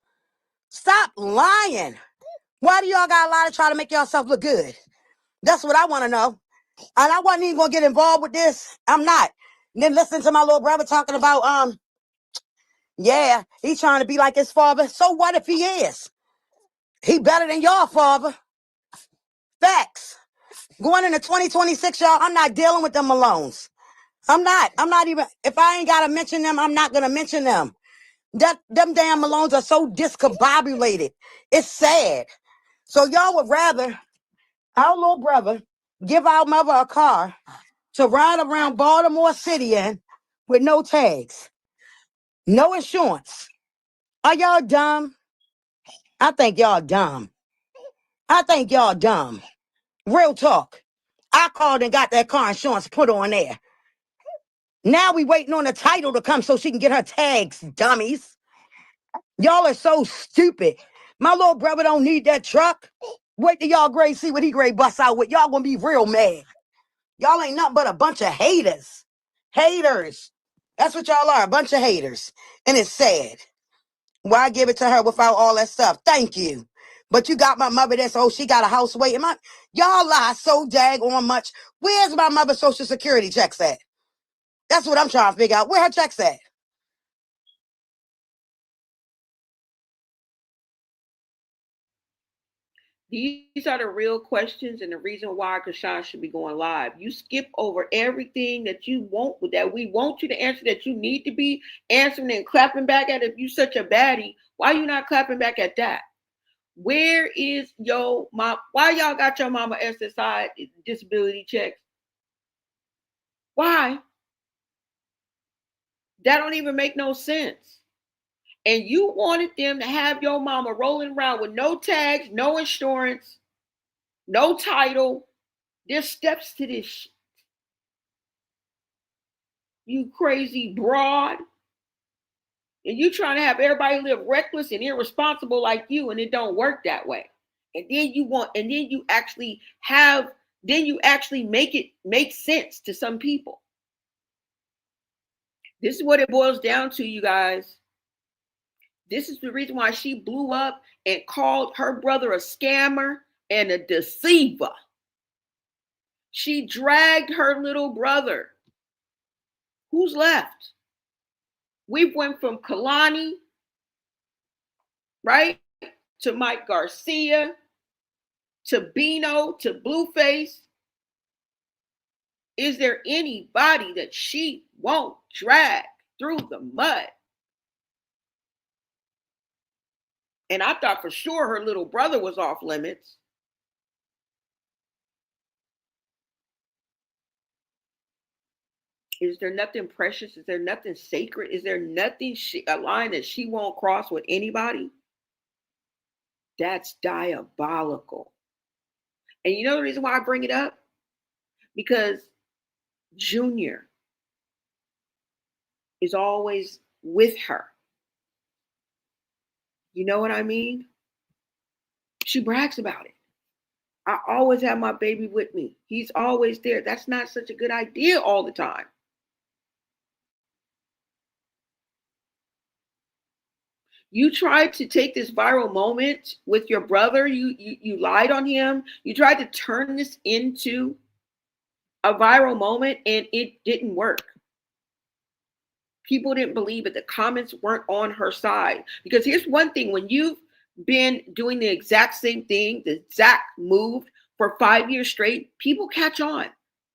Stop lying. Why do y'all got to lie to try to make yourself look good? That's what I want to know. And I wasn't even going to get involved with this. I'm not. And then listen to my little brother talking about, yeah, he's trying to be like his father. So what if he is? He better than your father. Facts. Going into 2026, y'all, I'm not dealing with them Malones. I'm not even, if I ain't got to mention them, I'm not going to mention them. Them damn Malones are so discombobulated. It's sad. So y'all would rather our little brother give our mother a car to ride around Baltimore City in with no tags, no insurance. Are y'all dumb? I think y'all dumb. I think y'all dumb. Real talk. I called and got that car insurance put on there. Now we waiting on the title to come so she can get her tags, dummies. Y'all are so stupid. My little brother don't need that truck. Wait till y'all grade see what he grade bust out with. Y'all gonna be real mad. Y'all ain't nothing but a bunch of haters. Haters. That's what y'all are, a bunch of haters. And it's sad. Why give it to her without all that stuff? Thank you. But you got my mother that's, oh, she got a house waiting. Y'all lie so daggone much. Where's my mother's social security checks at? That's what I'm trying to figure out. Where her checks at? These are the real questions and the reason why Chrisean should be going live. You skip over everything that you want, that we want you to answer, that you need to be answering and clapping back at. If you such a baddie, why you not clapping back at that? Where is your mom? Why y'all got your mama SSI disability checks? Why? That don't even make no sense. And you wanted them to have your mama rolling around with no tags, no insurance, no title. There's steps to this shit. You crazy broad. And you trying to have everybody live reckless and irresponsible like you, and it don't work that way. And then you actually make it make sense to some people. This is what it boils down to, you guys. This is the reason why she blew up and called her brother a scammer and a deceiver. She dragged her little brother. Who's left? We went from Kalani, right, to Mike Garcia, to Bino, to Blueface. Is there anybody that she won't drag through the mud? And I thought for sure her little brother was off limits. Is there nothing precious? Is there nothing sacred? Is there nothing, a line that she won't cross with anybody? That's diabolical. And you know the reason why I bring it up? Because Junior is always with her. You know what I mean? She brags about it. I always have my baby with me. He's always there. That's not such a good idea all the time. You tried to take this viral moment with your brother. You lied on him. You tried to turn this into a viral moment, and it didn't work. People didn't believe it. The comments weren't on her side. Because here's one thing: when you've been doing the exact same thing, the exact move for 5 years straight, people catch on.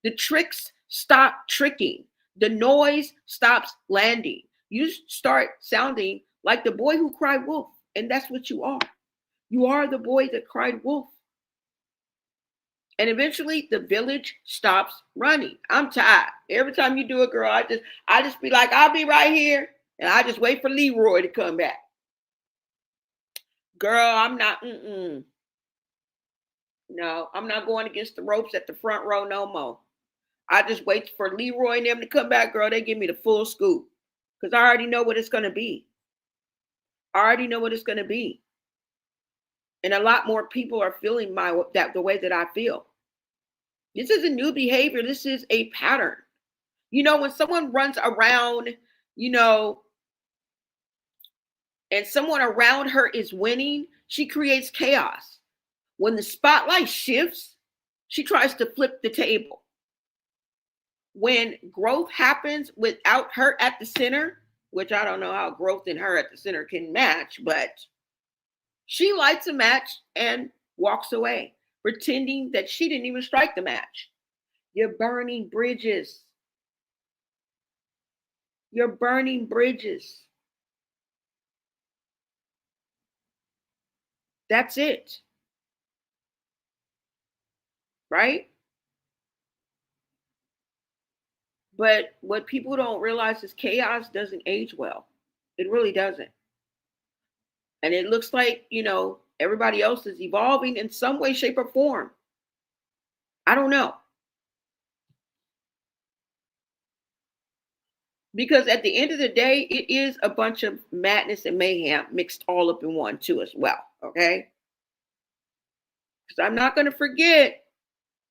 The tricks stop tricking. The noise stops landing. You start sounding like the boy who cried wolf. And that's what you are. You are the boy that cried wolf. And eventually the village stops running. I'm tired. Every time you do it, girl, I just be like, I'll be right here. And I just wait for Leroy to come back. Girl, I'm not, no, I'm not going against the ropes at the front row no more. I just wait for Leroy and them to come back, girl. They give me the full scoop. Because I already know what it's going to be. I already know what it's going to be. And a lot more people are feeling the way that I feel. This is a new behavior. This is a pattern. You know, when someone runs around, you know, and someone around her is winning, she creates chaos. When the spotlight shifts, she tries to flip the table. When growth happens without her at the center, which I don't know how growth and her at the center can match, but she lights a match and walks away, pretending that she didn't even strike the match. You're burning bridges. You're burning bridges. That's it. Right? But what people don't realize is chaos doesn't age well. It really doesn't. And it looks like, you know, everybody else is evolving in some way, shape, or form. I don't know. Because at the end of the day, it is a bunch of madness and mayhem mixed all up in one too as well. Okay? Because I'm not going to forget,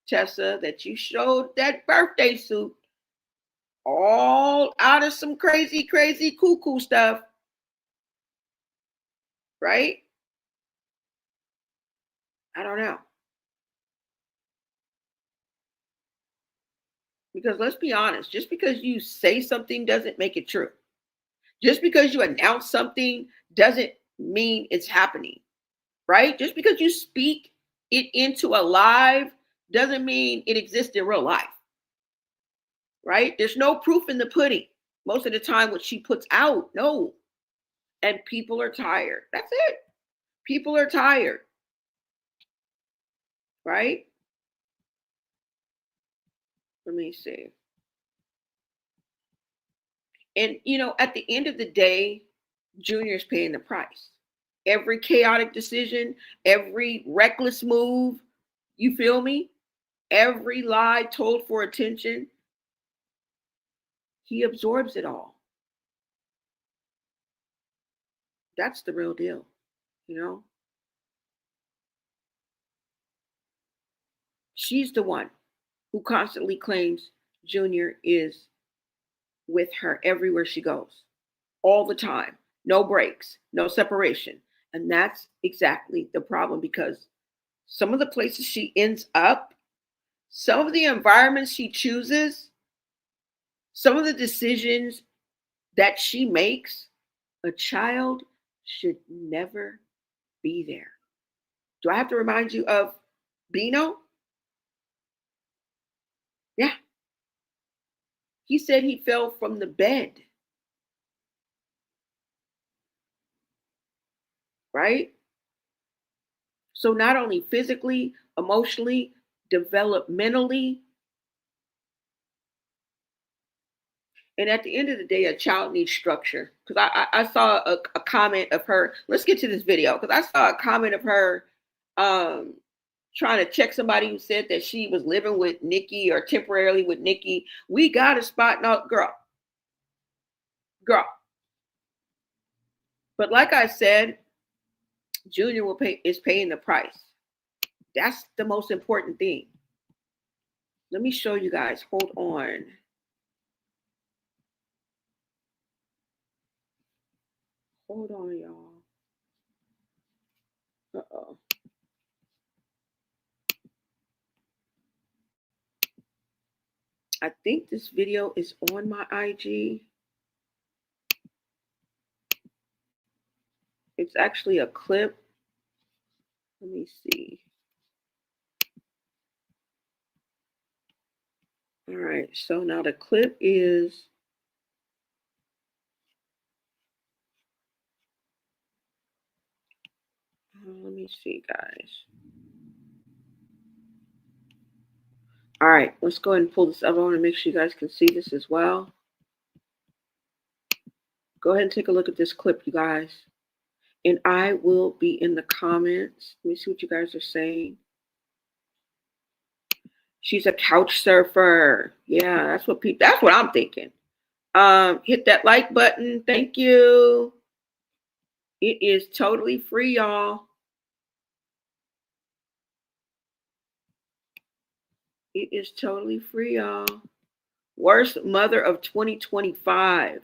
Tessa, that you showed that birthday suit all out of some crazy, crazy cuckoo stuff. Right? I don't know. Because let's be honest, just because you say something doesn't make it true. Just because you announce something doesn't mean it's happening. Right? Just because you speak it into a live doesn't mean it exists in real life. Right? There's no proof in the pudding. Most of the time, what she puts out, no. And people are tired. That's it. People are tired. Right? Let me see. And, you know, at the end of the day, Junior's paying the price. Every chaotic decision, every reckless move, you feel me? Every lie told for attention, he absorbs it all. That's the real deal, you know? She's the one who constantly claims Junior is with her everywhere she goes, all the time, no breaks, no separation. And that's exactly the problem, because some of the places she ends up, some of the environments she chooses, some of the decisions that she makes, a child should never be there. Do I have to remind you of Bino? Yeah. He said he fell from the bed. Right? So not only physically, emotionally, developmentally, And at the end of the day, a child needs structure. Because I saw a comment of her. Let's get to this video. Because I saw a comment of her trying to check somebody who said that she was living with Nikki or temporarily with Nikki. We got a spot. No, girl. But like I said, Junior is paying the price. That's the most important thing. Let me show you guys. Hold on. Hold on, y'all. Uh-oh. I think this video is on my IG. It's actually a clip. Let me see. All right, so now the clip is let me see, guys. All right, let's go ahead and pull this up. I want to make sure you guys can see this as well. Go ahead and take a look at this clip, you guys. And I will be in the comments. Let me see what you guys are saying. She's a couch surfer. Yeah, that's what I'm thinking. Hit that like button. Thank you. It is totally free, y'all. It is totally free, y'all. Worst mother of 2025.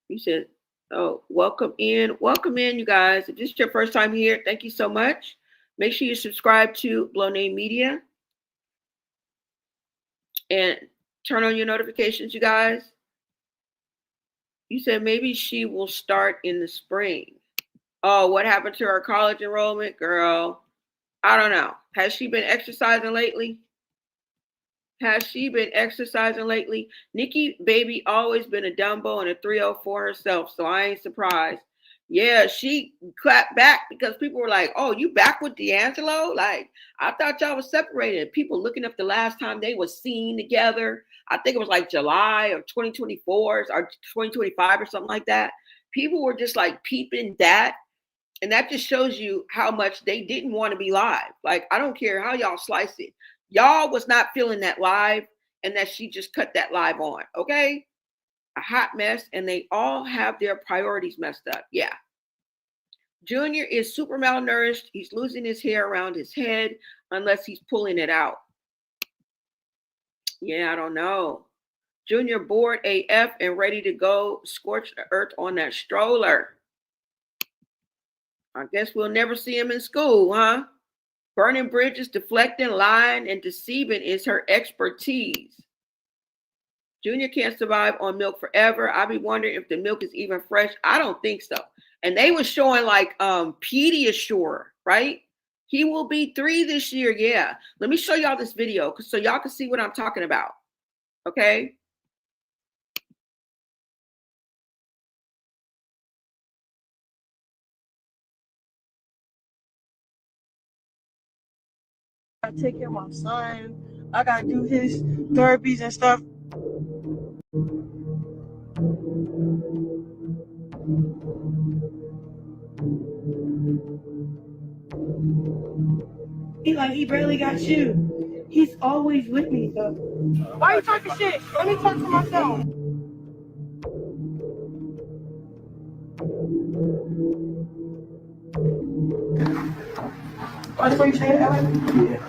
You said, oh, welcome in, you guys. If this is your first time here, thank you so much. Make sure you subscribe to Blow Name Media and turn on your notifications, you guys. You said maybe she will start in the spring. Oh, what happened to her college enrollment, girl? I don't know. Has she been exercising lately? Nikki baby always been a Dumbo and a 304 herself, so I ain't surprised. Yeah, she clapped back because people were like, oh, you back with D'Angelo? Like, I thought y'all was separated. People looking up the last time they was seen together. I think it was like July of 2024 or 2025 or something like that. People were just like peeping that. And that just shows you how much they didn't want to be live. Like, I don't care how y'all slice it. Y'all was not feeling that live and that she just cut that live on, okay? A hot mess, and they all have their priorities messed up. Yeah. Junior is super malnourished. He's losing his hair around his head unless he's pulling it out. Yeah, I don't know. Junior bored AF and ready to go scorch the earth on that stroller. I guess we'll never see him in school, huh? Burning bridges, deflecting, lying, and deceiving is her expertise. Junior can't survive on milk forever. I be wondering if the milk is even fresh. I don't think so. And they were showing like Petey'S, right? He will be 3 this year. Yeah. Let me show y'all this video so y'all can see what I'm talking about. Okay. I take care of my son. I gotta do his therapies and stuff. He barely got you. He's always with me though. Why are you talking shit? Let me talk to myself. That's what you saying, Ellen? Yeah.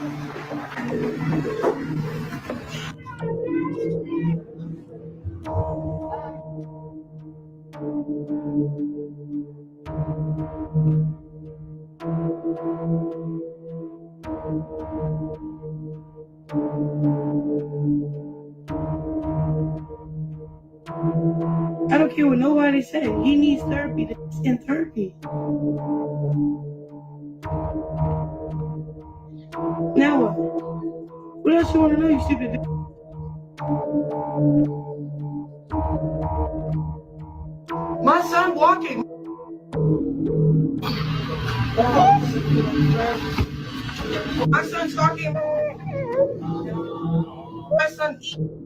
I don't care what nobody said. He needs therapy. That's in therapy. Now what? What else you want to know, you stupid bitch? My son walking. My son's talking. My son eating.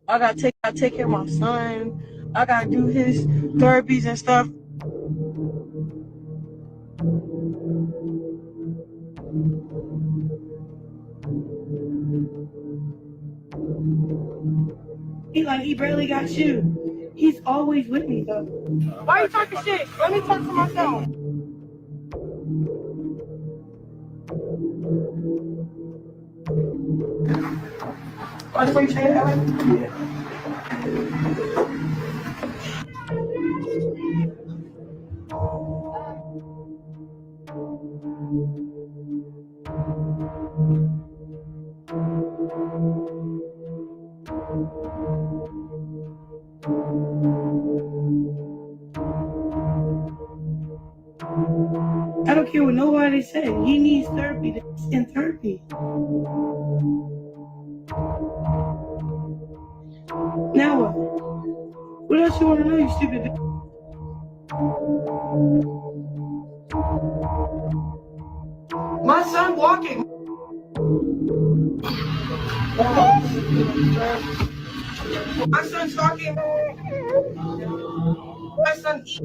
I gotta take care of my son. I gotta do his therapies and stuff. He barely got you. He's always with me though. Why are you talking shit? Let me talk to myself. Oh, that's what you saying, Ellen? Yeah. I don't care what nobody say. He needs therapy. That's in therapy. Now what? What else you want to know, you stupid bitch? My son walking. My son's talking. My son eat.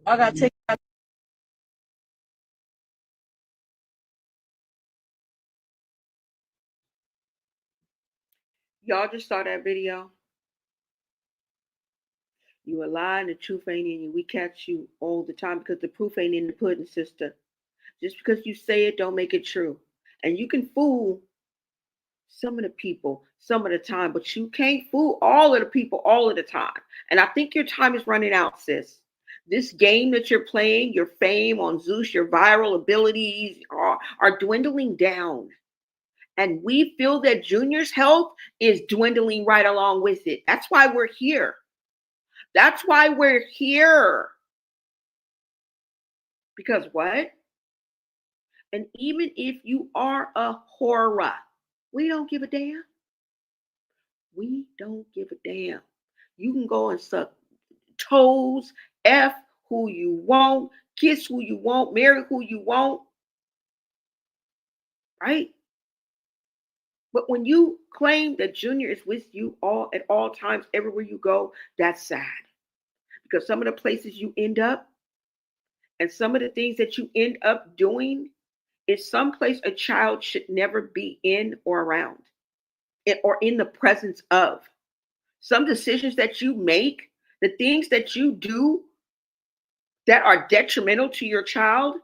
I gotta take. Y'all just saw that video. You a lie and the truth ain't in you. We catch you all the time because the proof ain't in the pudding, sister. Just because you say it don't make it true. And you can fool some of the people some of the time, but you can't fool all of the people all of the time. And I think your time is running out, sis. This game that you're playing, your fame on Zeus, your viral abilities are dwindling down. And we feel that Junior's health is dwindling right along with it. That's why we're here. That's why we're here. Because what? And even if you are a horror, we don't give a damn. We don't give a damn. You can go and suck toes, F who you want, kiss who you want, marry who you want. Right? But when you claim that Junior is with you all at all times, everywhere you go, that's sad. Because some of the places you end up and some of the things that you end up doing is someplace a child should never be in or around or in the presence of. Some decisions that you make, the things that you do that are detrimental to your child,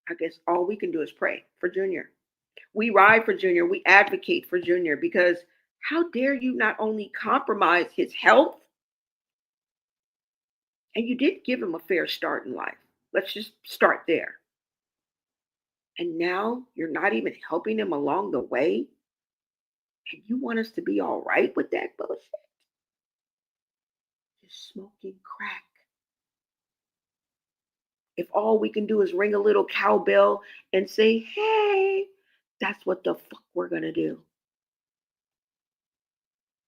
I guess all we can do is pray for Junior. We ride for Junior. We advocate for Junior because how dare you not only compromise his health, and you did give him a fair start in life. Let's just start there. And now you're not even helping him along the way. And you want us to be all right with that bullshit? Just smoking crack. If all we can do is ring a little cowbell and say, hey, that's what the fuck we're going to do.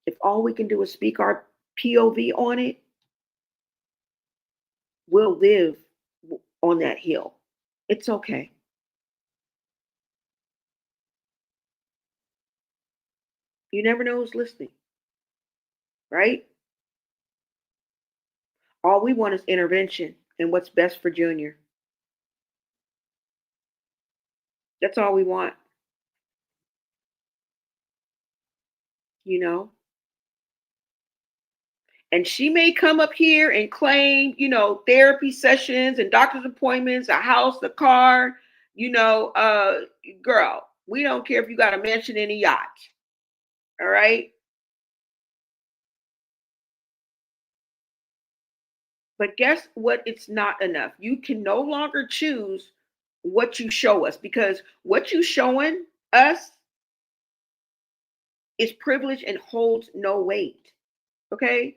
If all we can do is speak our POV on it, we'll live on that hill. It's okay. You never know who's listening, right? All we want is intervention and what's best for Junior. That's all we want. You know? And she may come up here and claim, therapy sessions and doctor's appointments, a house, a car, girl, we don't care if you got a mansion and a yacht. All right? But guess what? It's not enough. You can no longer choose what you show us because what you showing Us is privilege and holds no weight. Okay?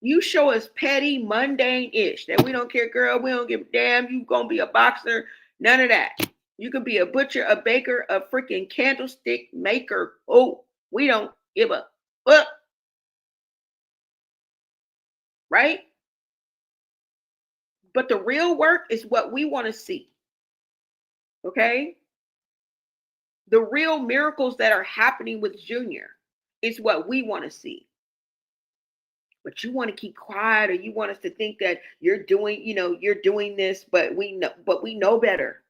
You show us petty, mundane-ish that we don't care, girl. We don't give a damn. You gonna be a boxer. None of that. You could be a butcher, a baker, a freaking candlestick maker. Oh, we don't give a fuck. Right? But the real work is what we want to see. Okay? The real miracles that are happening with Junior is what we want to see. But you want to keep quiet, or you want us to think that you're doing, you're doing this, but we know better.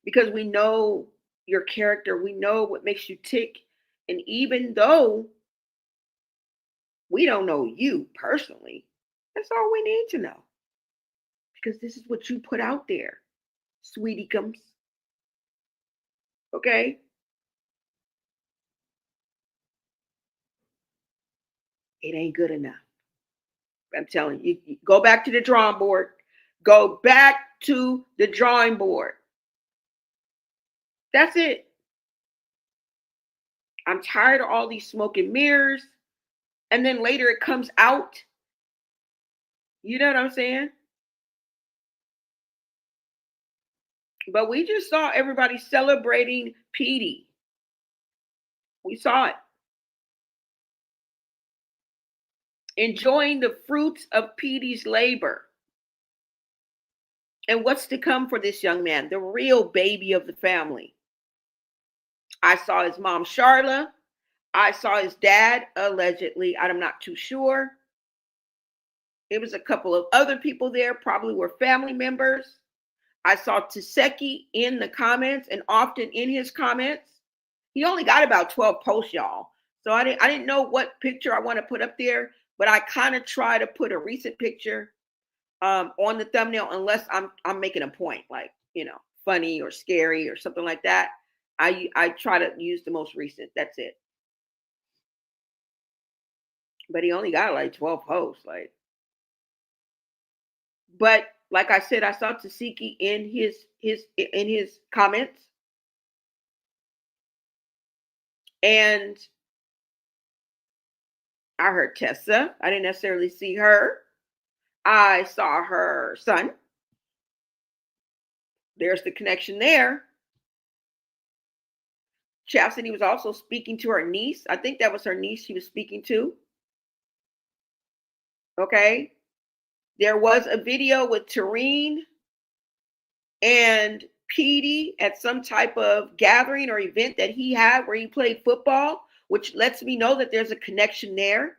Because we know your character, we know what makes you tick. And even though we don't know you personally, that's all we need to know. Because this is what you put out there, sweetie comes. Okay? It ain't good enough. I'm telling you, go back to the drawing board. Go back to the drawing board. That's it. I'm tired of all these smoke and mirrors. And then later it comes out. You know what I'm saying? But we just saw everybody celebrating Petey. We saw it. Enjoying the fruits of Petey's labor. And what's to come for this young man, the real baby of the family. I saw his mom, Charla. I saw his dad, allegedly. I'm not too sure. There was a couple of other people there, probably were family members. I saw Tesehki in the comments, and often in his comments. He only got about 12 posts, y'all. So I didn't know what picture I want to put up there, but I kind of try to put a recent picture on the thumbnail, unless I'm making a point, like, funny or scary or something like that. I try to use the most recent. That's it. But he only got like 12 posts, like. But like I said, I saw Tesehki in his comments, and I heard Tessa. I didn't necessarily see her. I saw her son. There's the connection there. Chasity was also speaking to her niece. I think that was her niece she was speaking to. Okay. There was a video with TERRINE and Petey at some type of gathering or event that he had where he played football, which lets me know that there's a connection there.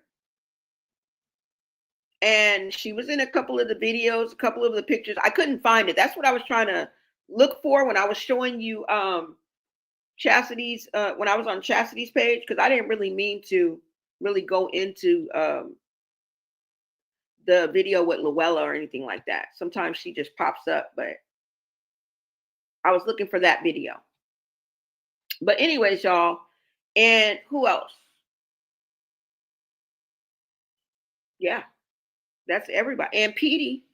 And she was in a couple of the videos, a couple of the pictures. I couldn't find it. That's what I was trying to look for when I was showing you Chastity's, when I was on Chastity's page, because I didn't really mean to really go into the video with Luella or anything like that. Sometimes she just pops up, but I was looking for that video. But anyways, y'all, and who else? Yeah, that's everybody. And Petey.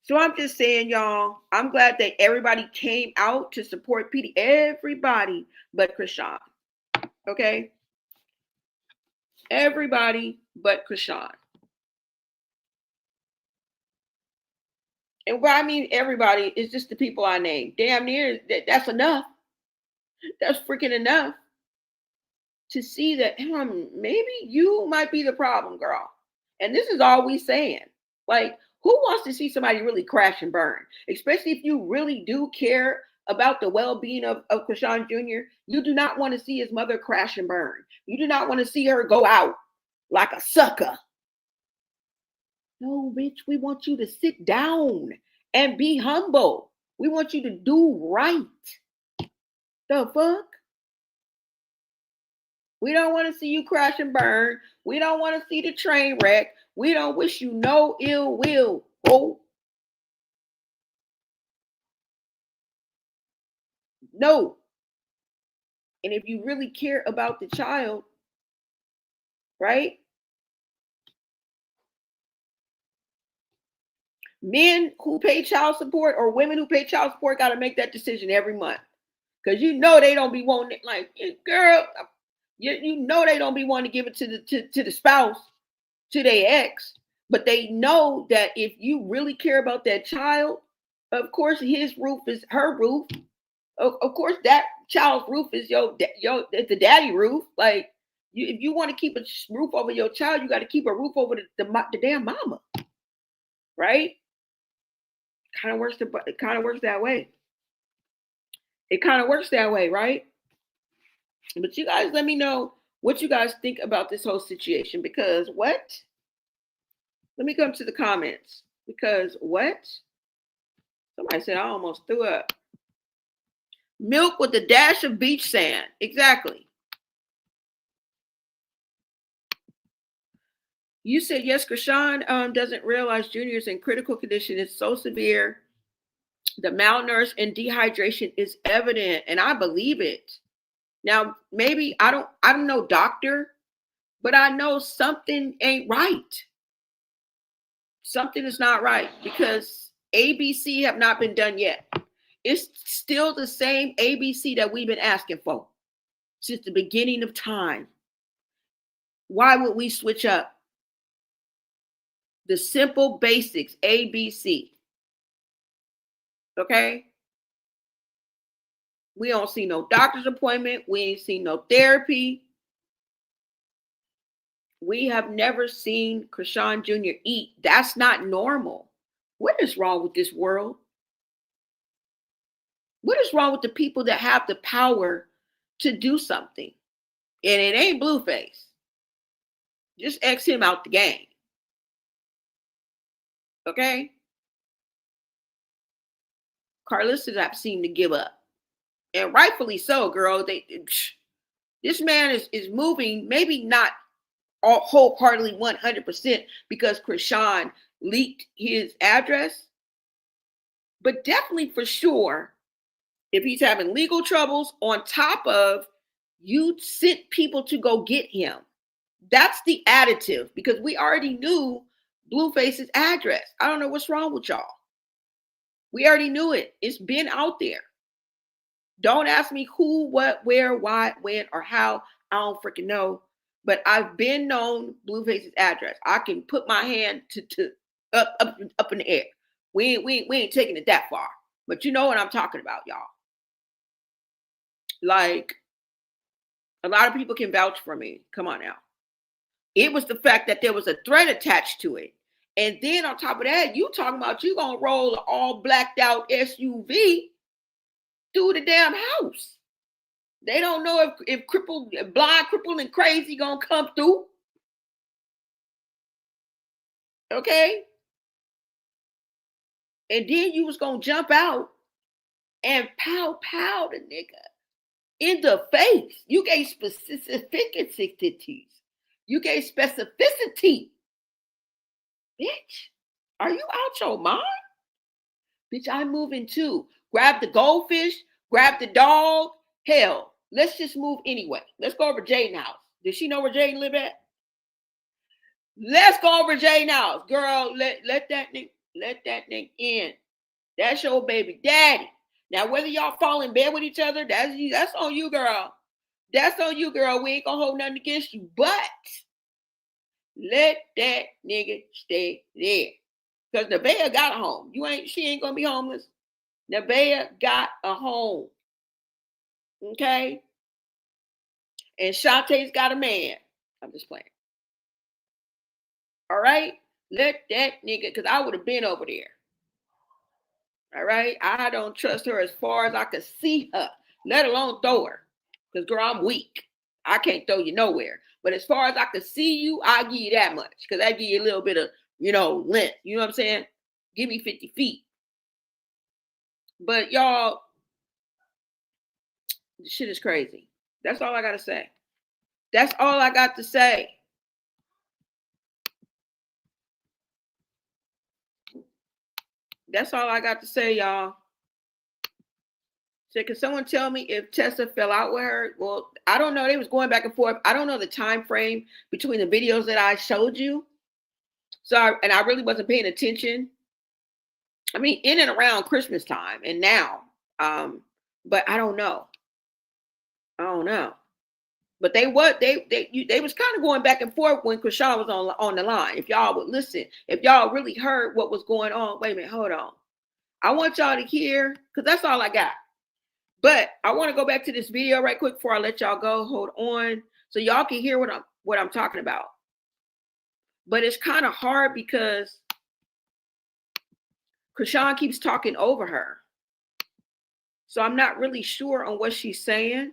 So I'm just saying, y'all, I'm glad that everybody came out to support Petey. Everybody but Chrisean. Okay? Everybody but Chrisean. And what I mean everybody is just the people I named. Damn near, that's enough. That's freaking enough to see that maybe you might be the problem, girl. And this is all we saying. Like, who wants to see somebody really crash and burn? Especially if you really do care about the well-being of Chrisean Jr. You do not want to see his mother crash and burn. You do not want to see her go out like a sucker. No, bitch, we want you to sit down and be humble. We want you to do right. The fuck? We don't want to see you crash and burn. We don't want to see the train wreck. We don't wish you no ill will. Oh. No. And if you really care about the child, right? Men who pay child support or women who pay child support got to make that decision every month. Because you know they don't be wanting it. Like, girl, you know they don't be wanting to give it to the spouse, to their ex. But they know that if you really care about that child, of course his roof is her roof. Of course that child's roof is the daddy roof. Like, if you want to keep a roof over your child, you got to keep a roof over the damn mama, right? Kind of works that way. It kind of works that way, right? But you guys, let me know what you guys think about this whole situation. Because what? Let me come to the comments. Because what? Somebody said I almost threw up. Milk with a dash of beach sand. Exactly. You said yes, Chrisean doesn't realize Junior's in critical condition. It's so severe. The malnourished and dehydration is evident, and I believe it. Now, maybe I'm no doctor, but I know something ain't right. Something is not right because ABC have not been done yet. It's still the same ABC that we've been asking for since the beginning of time. Why would we switch up? The simple basics, ABC. Okay? We don't see no doctor's appointment. We ain't seen no therapy. We have never seen Chrisean Jr. eat. That's not normal. What is wrong with this world? What is wrong with the people that have the power to do something? And it ain't Blueface. Just X him out the game. Okay? Carlistas have seemed to give up. And rightfully so, girl. This man is moving, maybe not all wholeheartedly 100% because Chrisean leaked his address, but definitely for sure, if he's having legal troubles on top of you sent people to go get him. That's the additive because we already knew Blueface's address. I don't know what's wrong with y'all. We already knew it. It's been out there. Don't ask me who, what, where, why, when, or how. I don't freaking know. But I've been known Blueface's address. I can put my hand to up in the air. We ain't taking it that far. But you know what I'm talking about, y'all. Like, a lot of people can vouch for me. Come on now. It was the fact that there was a threat attached to it. And then on top of that, you talking about you gonna roll an all blacked out SUV through the damn house. They don't know if blind, crippled, and crazy gonna come through. Okay? And then you was gonna jump out and pow the nigga in the face. You gave specificity. You gave specificity. Bitch, are you out your mind? Bitch, I'm moving too. Grab the goldfish, grab the dog. Hell, let's just move anyway. Let's go over Jaden's house. Does she know where Jaden live at? Let's go over Jaden's house. Girl, let that nigga in. That's your baby daddy. Now, whether y'all fall in bed with each other, that's on you, girl. That's on you, girl. We ain't gonna hold nothing against you. But let that nigga stay there. Because Nevaeh got a home. She ain't gonna be homeless. Nevaeh got a home. Okay? And Shantae's got a man. I'm just playing. All right? Let that nigga, because I would have been over there. All right? I don't trust her as far as I could see her, let alone throw her. Because, girl, I'm weak. I can't throw you nowhere. But as far as I could see you, I'll give you that much. Because I give you a little bit of, length. You know what I'm saying? Give me 50 feet. But, y'all, this shit is crazy. That's all I got to say. That's all I got to say. That's all I got to say, y'all. So can someone tell me if Tessa fell out with her? Well, I don't know. They was going back and forth. I don't know the time frame between the videos that I showed you. So, I really wasn't paying attention I mean, in and around Christmas time and now. But I don't know. I don't know. But they was kind of going back and forth when Chrisean was on the line. If y'all would listen, if y'all really heard what was going on, wait a minute, hold on. I want y'all to hear, because that's all I got. But I want to go back to this video right quick before I let y'all go. Hold on, so y'all can hear what I'm talking about. But it's kind of hard because Chrisean keeps talking over her, so I'm not really sure on what she's saying.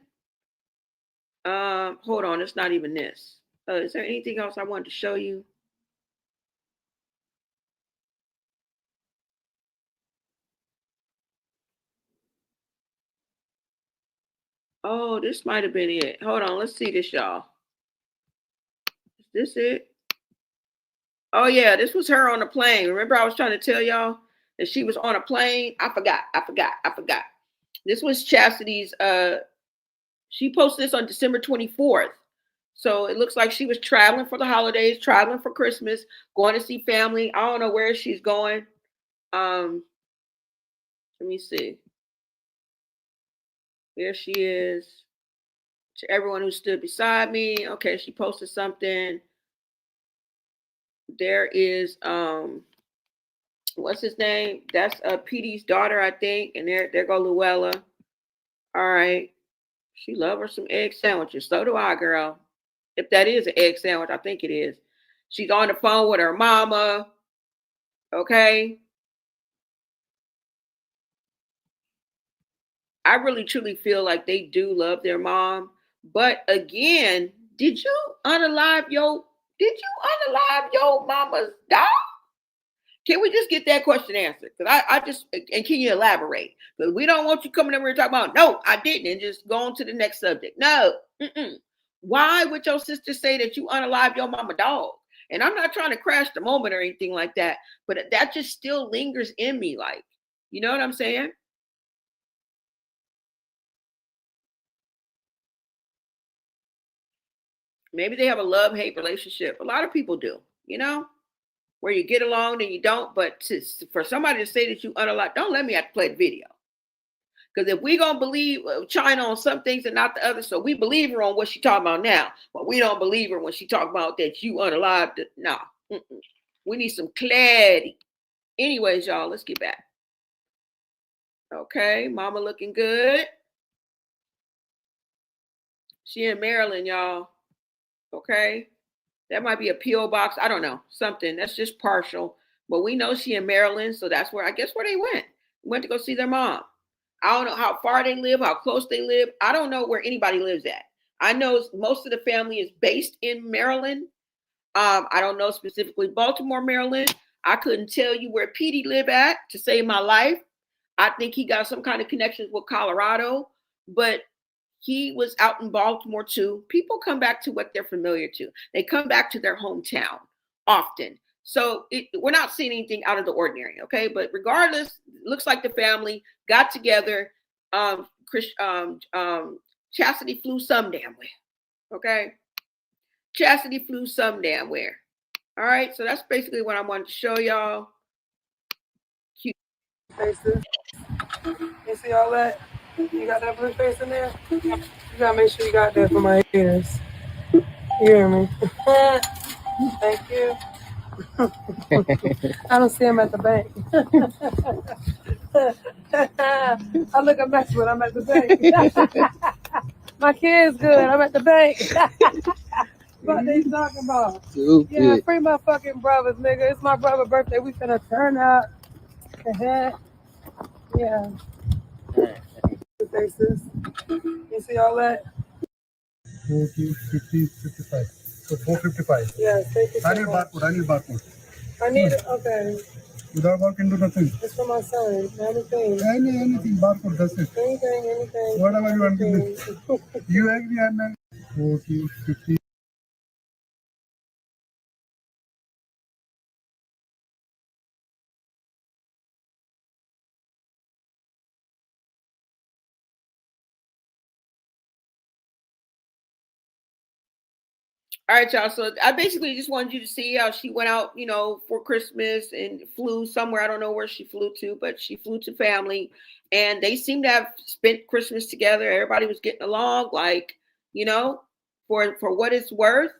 Hold on, it's not even this. Is there anything else I wanted to show you? Oh, this might have been it. Hold on, let's see this, y'all. Is this it? Oh yeah, this was her on the plane. Remember I was trying to tell y'all that she was on a plane? I forgot. This was Chastity's, she posted this on December 24th. So it looks like she was traveling for the holidays, traveling for Christmas, going to see family. I don't know where she's going. Let me see. There she is. To everyone who stood beside me. Okay, she posted something. There is what's his name? That's Petey'S daughter, I think. And there go Luella. All right. She loves her some egg sandwiches. So do I, girl. If that is an egg sandwich, I think it is. She's on the phone with her mama. Okay. I really truly feel like they do love their mom. But again, did you unalive your mama's dog? Can we just get that question answered? Because I just, and can you elaborate? Because we don't want you coming over here talking about, no, I didn't, and just go on to the next subject. No. Why would your sister say that you unalive your mama dog? And I'm not trying to crash the moment or anything like that, but that just still lingers in me. Like, you know what I'm saying? Maybe they have a love-hate relationship. A lot of people do, you know, where you get along and you don't. But for somebody to say that you unalive, don't let me have to play the video. Because if we gonna believe China on some things and not the others, so we believe her on what she talking about now, but we don't believe her when she talk about that you unalived. No, we need some clarity. Anyways, y'all, let's get back. Okay, mama looking good. She in Maryland, y'all. Okay, that might be a PO box. I don't know, something that's just partial, but we know she in Maryland, so that's where I guess where they went to go see their mom. I don't know how far they live, how close they live. I don't know where anybody lives at. I know most of the family is based in Maryland. I don't know specifically Baltimore, Maryland. I couldn't tell you where Petey live at to save my life. I think he got some kind of connections with Colorado, but he was out in Baltimore too. People come back to what they're familiar to. They come back to their hometown often. So we're not seeing anything out of the ordinary, okay? But regardless, it looks like the family got together. Chasity flew some damn where, okay? Chasity flew some damn where. All right, so that's basically what I wanted to show y'all. Cute faces. You see all that? You got that blue face in there? You gotta make sure you got that for my ears. You hear me? Thank you. I don't see him at the bank. I look a mess when I'm at the bank. My kid's good. I'm at the bank. What they talking about? Yeah, free my fucking brothers, nigga. It's my brother's birthday. We finna turn up the head. Yeah. Faces. You see all that? 40, 50, 55. So 455. Yes, thank you so I need much. barcode. I need barcode. I need it. Okay. Without barcode, can do nothing. It's for my son. Anything. Anything barcode, that's it. Anything. Whatever you want to do. You agree on that? 40, 50. All right, y'all. So I basically just wanted you to see how she went out, you know, for Christmas and flew somewhere. I don't know where she flew to, but she flew to family, and they seemed to have spent Christmas together. Everybody was getting along, like, you know, for what it's worth.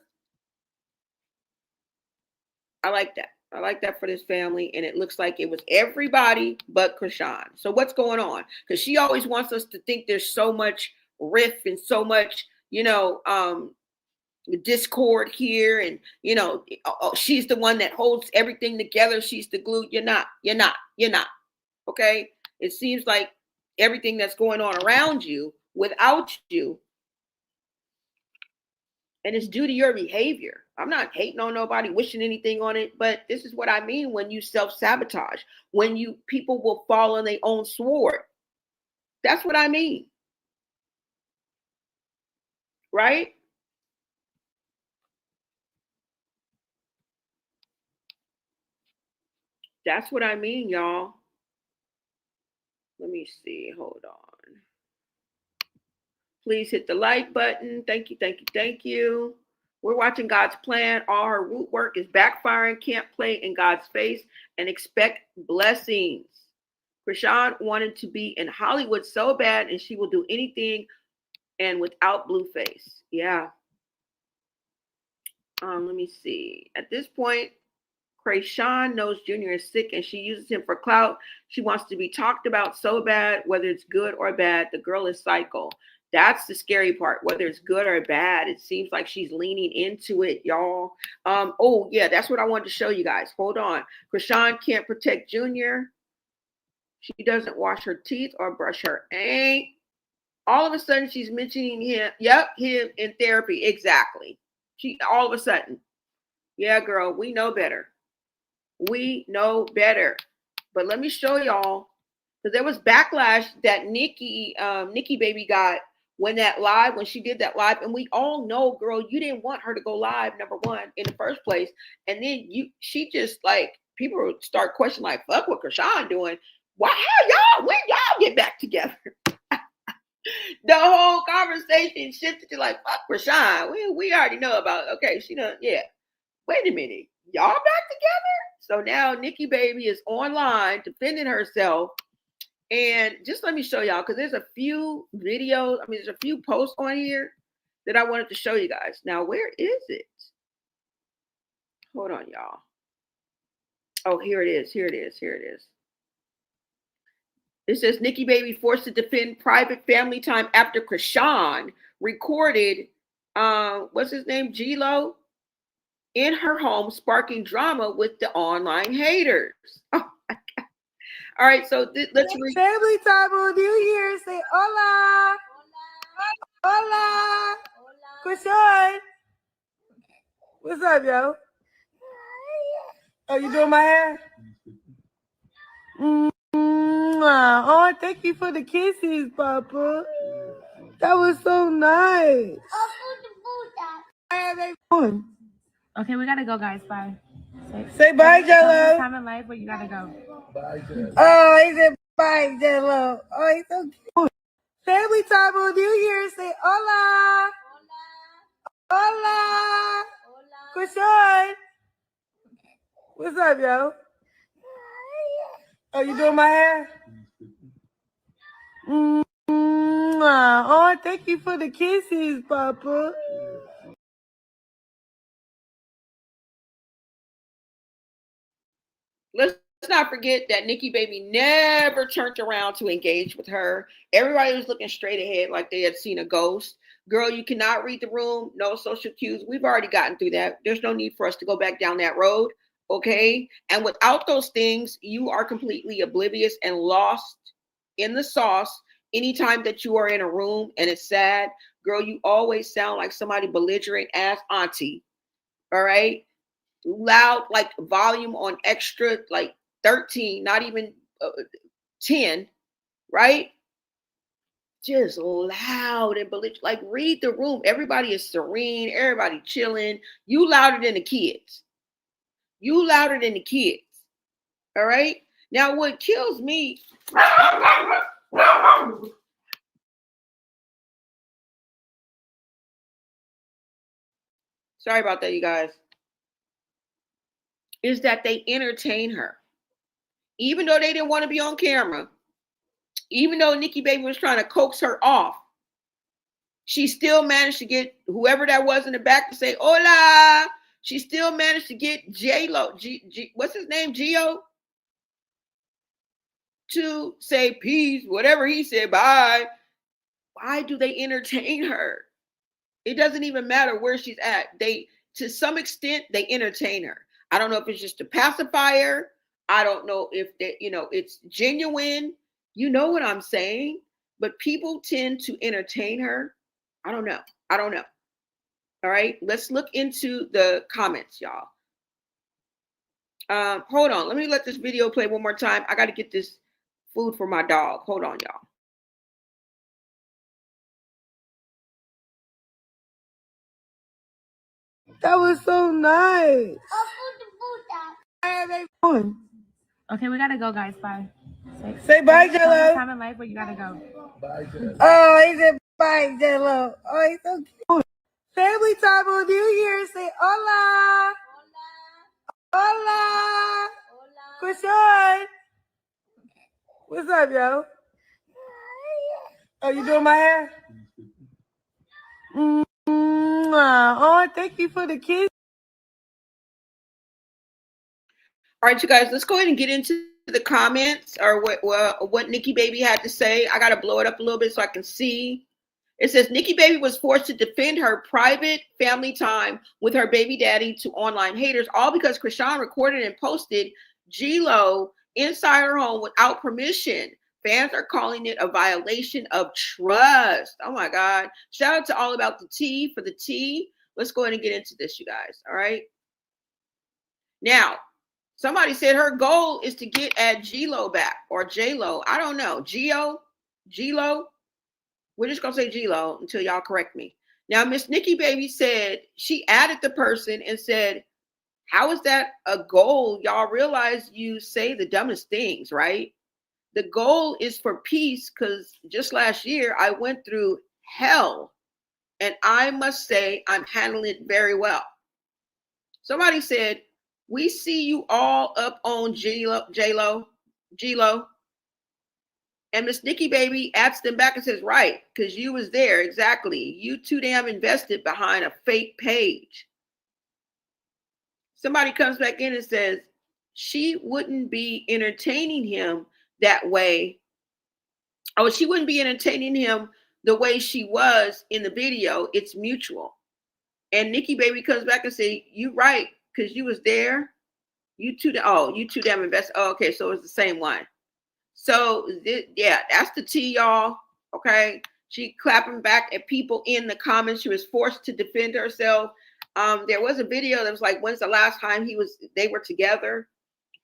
I like that. I like that for this family, and it looks like it was everybody but Chrisean. So what's going on? Because she always wants us to think there's so much riff and so much, you know, discord here, and you know, she's the one that holds everything together. She's the glue. You're not. You're not. You're not. Okay. It seems like everything that's going on around you without you, and it's due to your behavior. I'm not hating on nobody, wishing anything on it, but this is what I mean when you self-sabotage, when you people will fall on their own sword. That's what I mean. Right? That's what I mean, y'all. Let me see. Hold on. Please hit the like button. Thank you, thank you, thank you. We're watching God's plan. All her root work is backfiring. Can't play in God's face and expect blessings. Chrisean wanted to be in Hollywood so bad, and she will do anything and without Blueface. Yeah. Let me see. At this point, Chrisean knows Junior is sick and she uses him for clout. She wants to be talked about so bad, whether it's good or bad. The girl is psycho. That's the scary part, whether it's good or bad. It seems like she's leaning into it, y'all. Oh, yeah, that's what I wanted to show you guys. Hold on. Chrisean can't protect Junior. She doesn't wash her teeth or brush her ain't. All of a sudden, she's mentioning him. Yep, him in therapy. Exactly. She all of a sudden. Yeah, girl, we know better. We know better. But let me show y'all, because there was backlash that Nikki baby got when she did that live, and we all know, girl, you didn't want her to go live, number one, in the first place, and then she just like people would start questioning like, fuck what Chrisean doing? Why y'all? When y'all get back together? The whole conversation shifted to like, fuck Chrisean. We already know about. Okay, she done. Yeah. Wait a minute, y'all back together? So now Nikki baby is online defending herself. And just let me show y'all, because there's a few videos, there's a few posts on here that I wanted to show you guys. Now, where is it? Hold on, y'all. Oh, here it is. Here it is. Here it is. It says Nikki baby forced to defend private family time after Chrisean recorded, what's his name? G-Lo? In her home, sparking drama with the online haters. Oh my God. All right, so let's read. Family time on New Year's. Say hola. Hola. Chrisean. What's up, yo? Oh, you doing my hair? Oh, thank you for the kisses, Papa. That was so nice. Okay, we gotta go, guys. Bye. Say bye, Jello. Time in life where you gotta go. Bye, Jello. Oh, he said bye, Jello. Oh, he's so cute. Family time on New Year's. Say hola. Hola. Chrisean. What's up, yo? Oh, you doing my hair? Oh, thank you for the kisses, Papa. Let's not forget that Nikki baby never turned around to engage with her. Everybody was looking straight ahead like they had seen a ghost. Girl, you cannot read the room. No social cues. We've already gotten through that. There's no need for us to go back down that road. Okay. And without those things, you are completely oblivious and lost in the sauce. Anytime that you are in a room and it's sad, girl, you always sound like somebody belligerent ass auntie. All right. Loud, like volume on extra, like 13, not even 10, right? Just loud and belligerent. Like, read the room. Everybody is serene. Everybody chilling. You louder than the kids. You louder than the kids. All right. Now, what kills me. Sorry about that, you guys. Is that they entertain her. Even though they didn't want to be on camera, even though Nikki Baby was trying to coax her off, she still managed to get whoever that was in the back to say, hola. She still managed to get J-Lo, what's his name, Gio? To say peace, whatever he said, bye. Why do they entertain her? It doesn't even matter where she's at. They, to some extent, they entertain her. I don't know if it's just a pacifier. I don't know if they, it's genuine. You know what I'm saying? But people tend to entertain her. I don't know. All right, let's look into the comments, y'all. Hold on. Let me let this video play one more time. I got to get this food for my dog. Hold on, y'all. That was so nice. Okay, we gotta go, guys. Bye. Say bye, There's Jello. a time in life where you gotta go. Bye, Jello. Oh, he said bye, Jello. Oh, he's so cute. Family time on New Year's. Say hola. Hola. Chrisean. What's up, yo? Oh, you doing my hair? Oh, thank you for the kiss. All right, you guys, let's go ahead and get into the comments or what Nikki Baby had to say. I got to blow it up a little bit so I can see. It says, Nikki Baby was forced to defend her private family time with her baby daddy to online haters, all because Chrisean recorded and posted J-Lo inside her home without permission. Fans are calling it a violation of trust. Oh, my God. Shout out to All About the Tea for the tea. Let's go ahead and get into this, you guys. All right. Now, somebody said her goal is to get at J-Lo back or J-Lo. I don't know. J-Lo. We're just going to say J-Lo until y'all correct me. Now, Miss Nikki Baby said she added the person and said, how is that a goal? Y'all realize you say the dumbest things, right? The goal is for peace because just last year I went through hell and I must say I'm handling it very well. Somebody said, we see you all up on J-Lo. And Miss Nikki Baby adds them back and says, right, because you was there. Exactly. You too damn invested behind a fake page. Somebody comes back in and says, she wouldn't be entertaining him that way. Oh, she wouldn't be entertaining him the way she was in the video. It's mutual. And Nikki Baby comes back and say, you right, because you was there. You too damn invested. Oh, okay, so it's the same one. So, yeah, that's the tea, y'all. Okay. She clapping back at people in the comments. She was forced to defend herself. There was a video that was like, when's the last time they were together?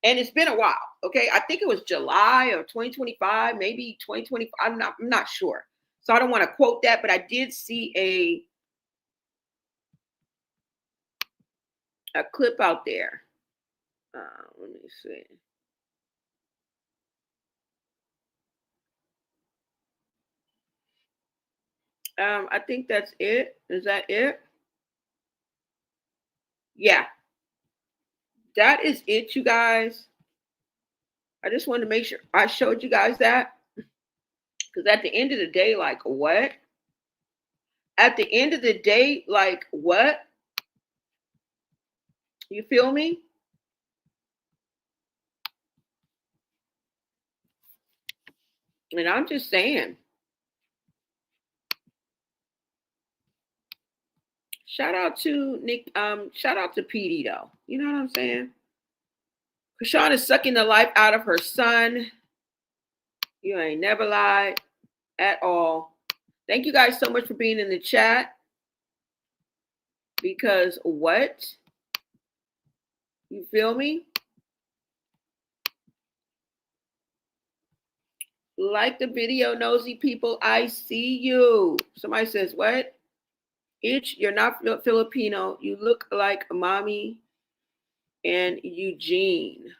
And it's been a while. Okay. I think it was July of 2025, maybe 2025. I'm not sure. So I don't want to quote that, but I did see a clip out there. Let me see. I think that's it. Is that it? Yeah. That is it, you guys. I just wanted to make sure I showed you guys that. Because at the end of the day, like, what? At the end of the day, like, what? You feel me? And I'm just saying. Shout out to Nick. Shout out to Petey, though. You know what I'm saying? Chrisean is sucking the life out of her son. You ain't never lied at all. Thank you guys so much for being in the chat. Because what? You feel me? Like the video, nosy people. I see you. Somebody says, what? You're not Filipino. You look like Mommy and Eugene.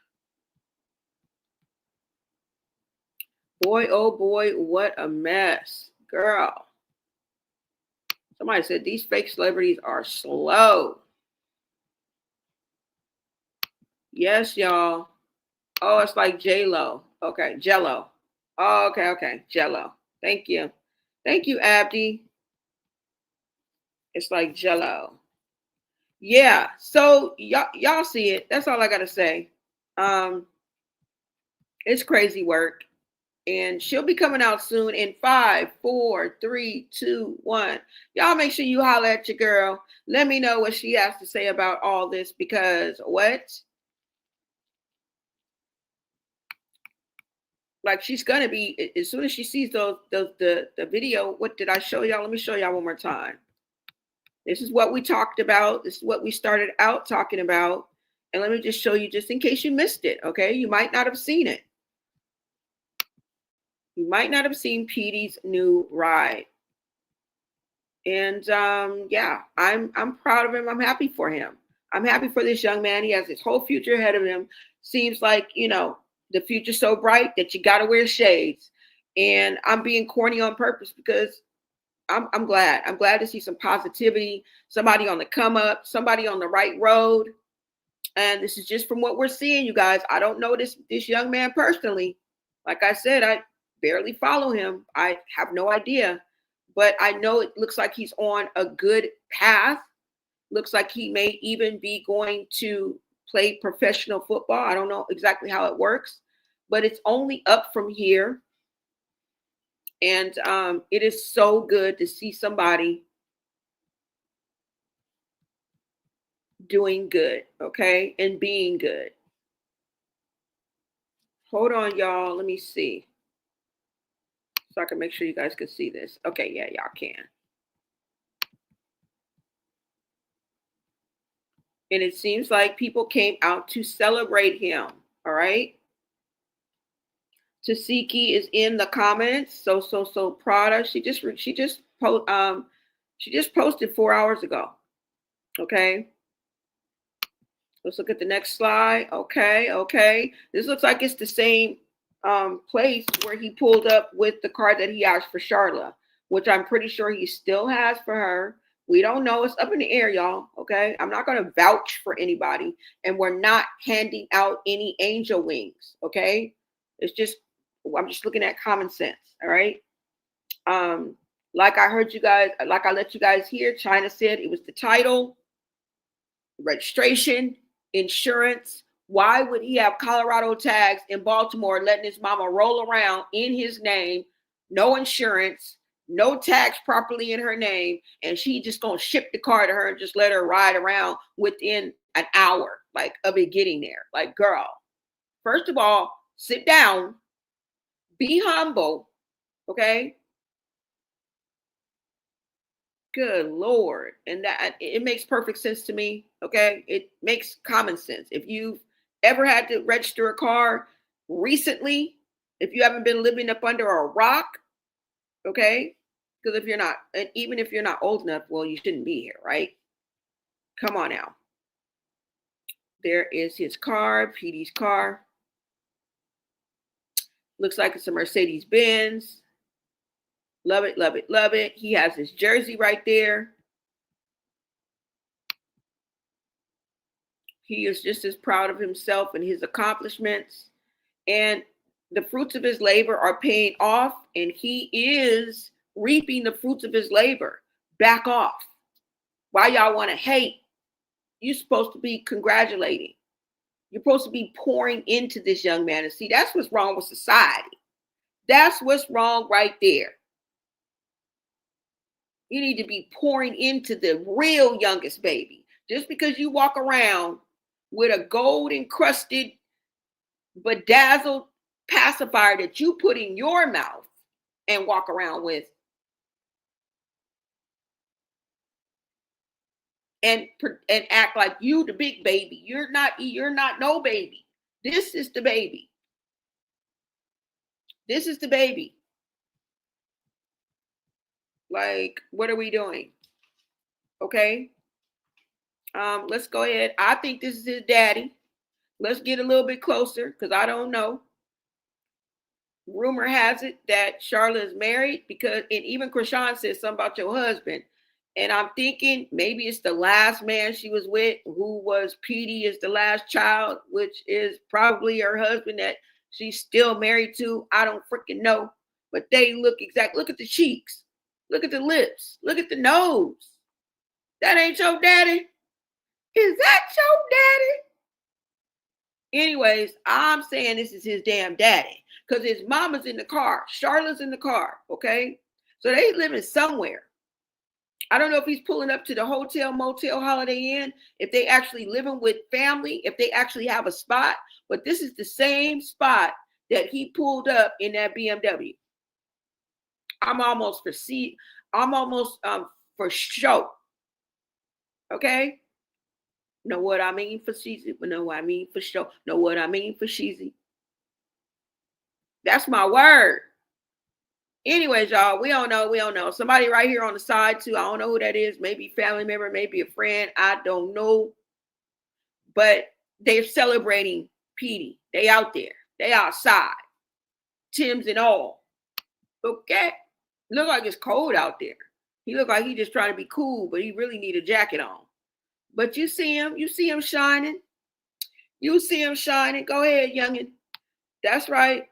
Boy, oh boy, what a mess. Girl. Somebody said these fake celebrities are slow. Yes, y'all. Oh, it's like J-Lo. Okay, Jello. Oh, okay. Jello. Thank you. Thank you, Abdi. It's like Jello. Yeah. So y'all see it. That's all I gotta say. It's crazy work. And she'll be coming out soon in 5, 4, 3, 2, 1. Y'all make sure you holler at your girl. Let me know what she has to say about all this, because what? Like, she's gonna be, as soon as she sees the video. What did I show y'all? Let me show y'all one more time. This is what we talked about. This is what we started out talking about. And let me just show you, just in case you missed it. Okay, you might not have seen it. You might not have seen Petey's new ride. And yeah, I'm proud of him. I'm happy for him. I'm happy for this young man. He has his whole future ahead of him. Seems like, the future's so bright that you gotta wear shades. And I'm being corny on purpose because I'm glad. I'm glad to see some positivity, somebody on the come up, somebody on the right road. And this is just from what we're seeing, you guys. I don't know this young man personally. Like I said, I barely follow him. I have no idea. But I know it looks like he's on a good path. Looks like he may even be going to play professional football. I don't know exactly how it works, but it's only up from here. And it is so good to see somebody doing good, okay, and being good. Hold on, y'all. Let me see. So I can make sure you guys can see this. Okay, yeah, y'all can. And it seems like people came out to celebrate him. All right. Tesehki is in the comments. So proud. She just posted 4 hours ago. Okay. Let's look at the next slide. Okay. This looks like it's the same place where he pulled up with the card that he asked for Charla, which I'm pretty sure he still has for her. We don't know. It's up in the air, y'all. Okay. I'm not going to vouch for anybody, and we're not handing out any angel wings. Okay. I'm just looking at common sense. All right. Like I heard you guys, like I let you guys hear, China said it was the title, registration, insurance. Why would he have Colorado tags in Baltimore letting his mama roll around in his name, no insurance, no tags properly in her name, and she just gonna ship the car to her and just let her ride around within an hour, like, of it getting there? Like, girl, first of all, sit down, be humble, okay? Good Lord. And that it makes perfect sense to me. Okay. It makes common sense. If you've ever had to register a car recently, if you haven't been living up under a rock, okay. Because if you're not, and even if you're not old enough, well, you shouldn't be here, right? Come on now. There is his car, Petey's car. Looks like it's a Mercedes-Benz. Love it, love it, love it. He has his jersey right there. He is just as proud of himself and his accomplishments. And the fruits of his labor are paying off, and he is reaping the fruits of his labor. Back off. Why y'all want to hate? You're supposed to be congratulating. You're supposed to be pouring into this young man. And see, that's what's wrong with society. That's what's wrong right there. You need to be pouring into the real youngest baby. Just because you walk around with a gold encrusted, bedazzled pacifier that you put in your mouth and walk around with, and act like you the big baby. You're not no baby. This is the baby. This is the baby. Like, what are we doing? Okay. Let's go ahead. I think this is his daddy. Let's get a little bit closer, because I don't know. Rumor has it that Charla is married, because, and even Chrisean says something about your husband. And I'm thinking maybe it's the last man she was with, who was Petey is the last child, which is probably her husband that she's still married to. I don't freaking know. But they look exact. Look at the cheeks. Look at the lips. Look at the nose. That ain't your daddy. Is that your daddy? Anyways, I'm saying this is his damn daddy. Because his mama's in the car. Charla's in the car. Okay? So they living somewhere. I don't know if he's pulling up to the hotel, motel, Holiday Inn, if they actually living with family, if they actually have a spot. But this is the same spot that he pulled up in that BMW. I'm almost for show. Okay? Know what I mean for cheesy? Know what I mean for show. Know what I mean for cheesy. That's my word. Anyways, y'all, we don't know. Somebody right here on the side too. I don't know who that is. Maybe family member, maybe a friend. I don't know. But they're celebrating Petey. They out there. They outside. Tim's and all. Okay. Look like it's cold out there. He look like he just trying to be cool, but he really need a jacket on. But you see him shining. You see him shining. Go ahead, youngin. That's right.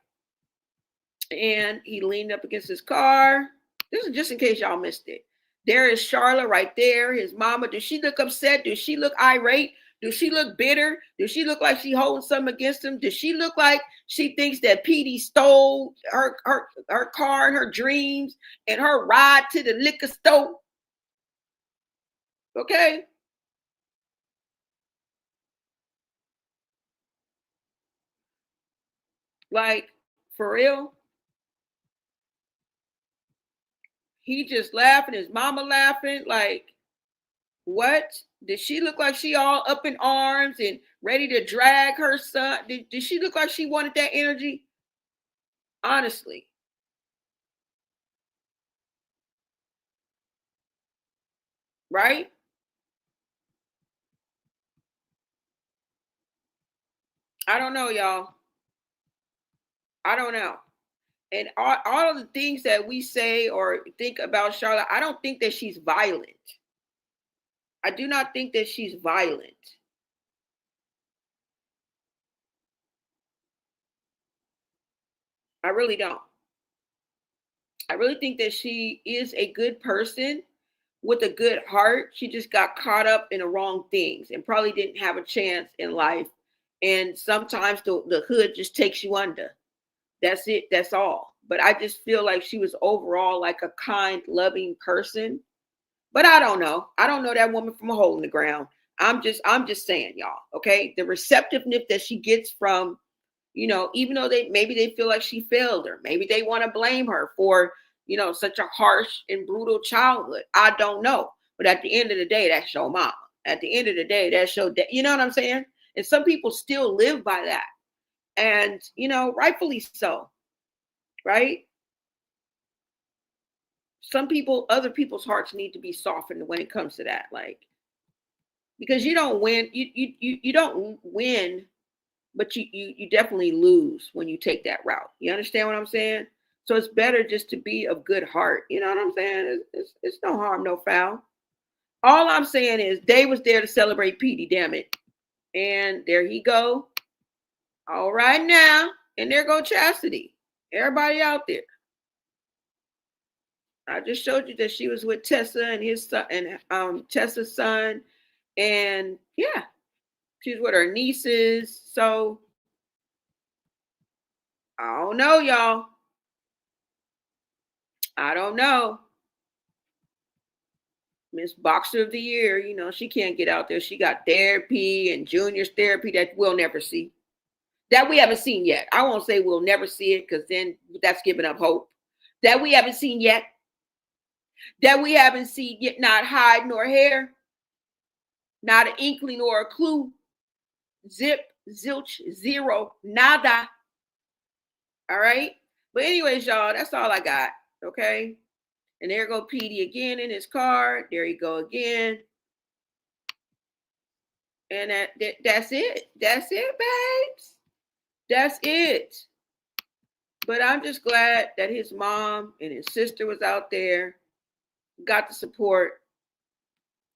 And he leaned up against his car. This is just in case y'all missed it. There is Charla right there, his mama. Does she look upset? Does she look irate? Does she look bitter? Does she look like she holding something against him? Does she look like she thinks that Petey stole her car and her dreams and her ride to the liquor store? Okay. Like, for real? He just laughing, his mama laughing. Like, what? Did she look like she all up in arms and ready to drag her son? Did she look like she wanted that energy? Honestly. Right? I don't know, y'all. I don't know. And all of the things that we say or think about Charlotte, I don't think that she's violent. I do not think that she's violent. I really don't. I really think that she is a good person with a good heart. She just got caught up in the wrong things and probably didn't have a chance in life. And sometimes the hood just takes you under. That's it. That's all. But I just feel like she was overall like a kind, loving person. But I don't know. I don't know that woman from a hole in the ground. I'm just saying, y'all. Okay, the receptiveness that she gets from, even though maybe they feel like she failed her, maybe they want to blame her for, such a harsh and brutal childhood. I don't know. But at the end of the day, that's your mama. At the end of the day, that's your dad. You know what I'm saying? And some people still live by that. And, rightfully so. Right? Other people's hearts need to be softened when it comes to that. Like, because you don't win, you don't win, but you definitely lose when you take that route. You understand what I'm saying? So it's better just to be of good heart. You know what I'm saying? It's no harm, no foul. All I'm saying is they was there to celebrate Petey, damn it. And there he go. All right now. And there go Chasity. Everybody out there. I just showed you that she was with Tessa and his son and Tessa's son. And yeah, she's with her nieces. So I don't know, y'all. I don't know. Miss Boxer of the Year, she can't get out there. She got therapy and junior's therapy that we'll never see. That we haven't seen yet. I won't say we'll never see it because then that's giving up hope. That we haven't seen yet. That we haven't seen yet, not hide nor hair. Not an inkling or a clue. Zip, zilch, zero, nada. All right. But anyways, y'all, that's all I got. Okay. And there go Petey again in his car. There you go again. And that's it. That's it, babes. That's it. But I'm just glad that his mom and his sister was out there, got the support.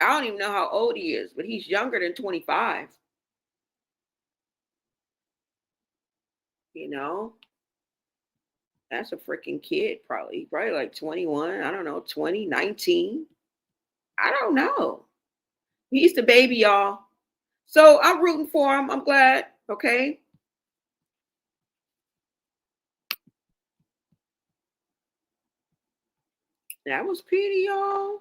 I don't even know how old he is, but he's younger than 25. You know, that's a freaking kid, probably like 21. I don't know, 20, 19. I don't know. He's the baby, y'all. So I'm rooting for him. I'm glad. Okay. That was Petey, y'all.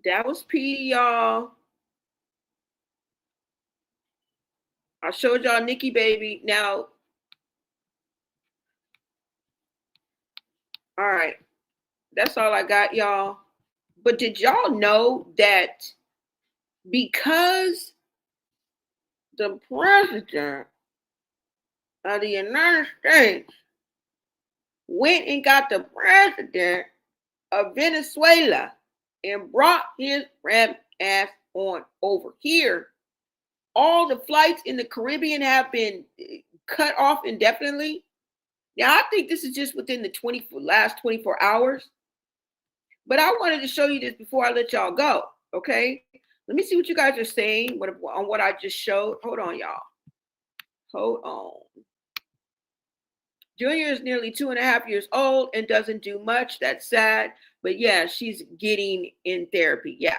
That was Petey, y'all. I showed y'all Nikki baby. Now, all right. That's all I got, y'all. But did y'all know that because the president of the United States went and got the president of Venezuela and brought his red ass on over here, all the flights in the Caribbean have been cut off indefinitely? Now, I think this is just within the last 24 hours. But I wanted to show you this before I let y'all go, okay? Let me see what you guys are saying on what I just showed. Hold on, y'all. Hold on. Junior is nearly 2.5 years old and doesn't do much. That's sad. But yeah, she's getting in therapy. Yeah.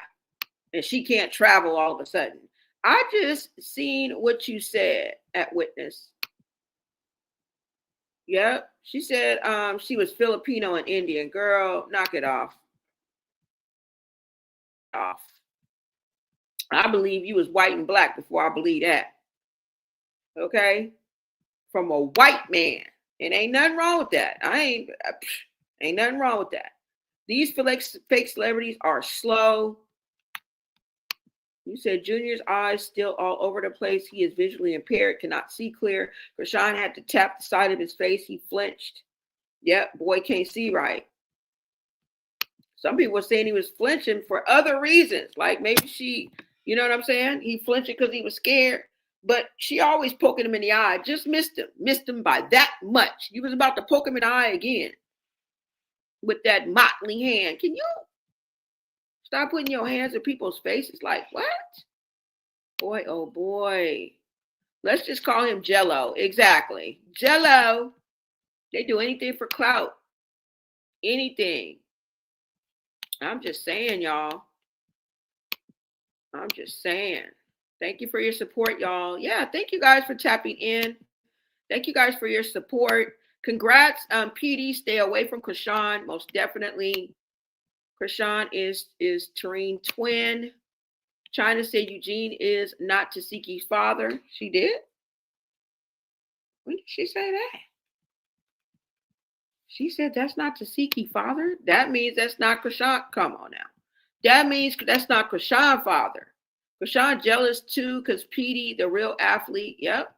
And she can't travel all of a sudden. I just seen what you said at Witness. Yep. She said she was Filipino and Indian. Girl, knock it off. I believe you was white and black before I believe that. Okay? From a white man. And ain't nothing wrong with that. Ain't nothing wrong with that. These fake celebrities are slow. You said Junior's eyes still all over the place. He is visually impaired, cannot see clear. Chrisean had to tap the side of his face. He flinched. Yep, boy can't see right. Some people were saying he was flinching for other reasons. Like maybe she, you know what I'm saying? He flinching because he was scared. But she always poking him in the eye. Just missed him by that much. You was about to poke him in the eye again with that motley hand. Can you stop putting your hands in people's faces? Like, what? Boy, oh boy. Let's just call him Jello. Exactly. Jello. They do anything for clout. Anything. I'm just saying, y'all. I'm just saying. Thank you for your support, y'all. Yeah, thank you guys for tapping in. Thank you guys for your support. Congrats, PD. Stay away from Chrisean, most definitely. Chrisean is TERRINE twin. China said Eugene is not Teseki's father. She did? When did she say that? She said that's not Teseki's father? That means that's not Chrisean. Come on now. That means that's not Chrisean's father. Chrisean jealous too because Petey, the real athlete. Yep.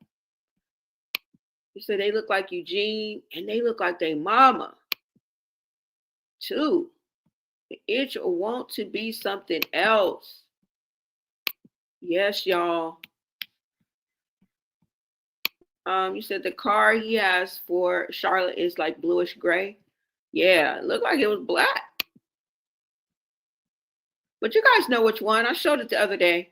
He said they look like Eugene and they look like their mama too. The itch will want to be something else. Yes, y'all. You said the car he has for Charlotte is like bluish gray. Yeah, it looked like it was black. But you guys know which one. I showed it the other day.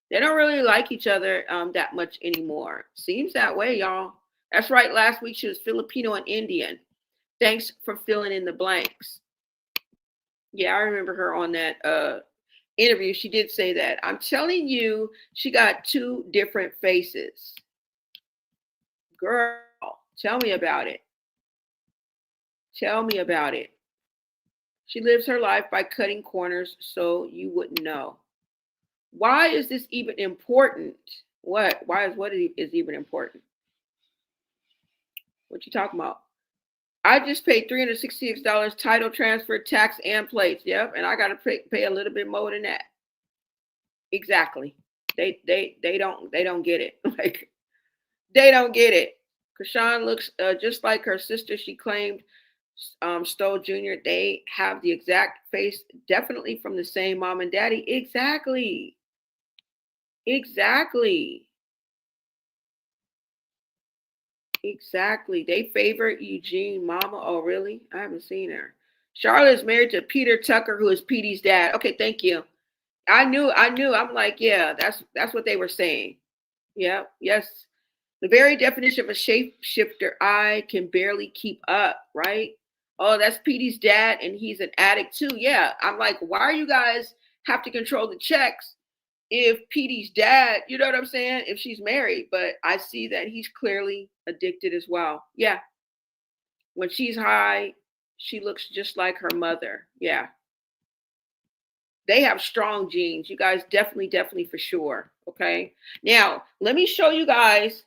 They don't really like each other that much anymore. Seems that way, y'all. That's right. Last week she was Filipino and Indian. Thanks for filling in the blanks. Yeah, I remember her on that interview. She did say that. I'm telling you, she got two different faces. Girl, tell me about it. Tell me about it. She lives her life by cutting corners so you wouldn't know. Why is this even important? What? Why is even important? What you talking about? I just paid $366 title transfer, tax, and plates. Yep, and I got to pay a little bit more than that. Exactly. They don't get it. Like they don't get it. Chrisean looks just like her sister. She claimed stole Junior. They have the exact face, definitely from the same mom and daddy. Exactly. Exactly. Exactly. They favor Eugene mama. Oh, really? I haven't seen her. Charla is married to Peter Tucker, who is Petey's dad. Okay, thank you. I knew. I'm like, yeah, that's what they were saying. Yeah, yes. The very definition of a shapeshifter, I can barely keep up, right? Oh, that's Petey's dad, and he's an addict too. Yeah. I'm like, why are you guys have to control the checks if Petey's dad, you know what I'm saying? If she's married, but I see that he's clearly addicted as well. Yeah. When she's high, she looks just like her mother. Yeah. They have strong genes. You guys definitely for sure. Okay. Now, let me show you guys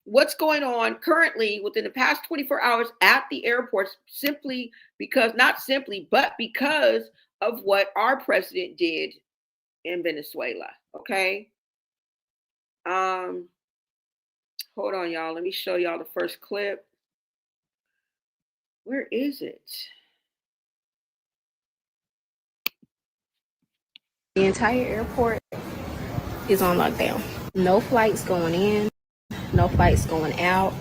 what's going on currently within the past 24 hours at the airports, simply because, not simply, but because of what our president did in Venezuela. Okay. Hold on, y'all. Let me show y'all the first clip. Where is it? The entire airport is on lockdown. No flights going in, no flights going out.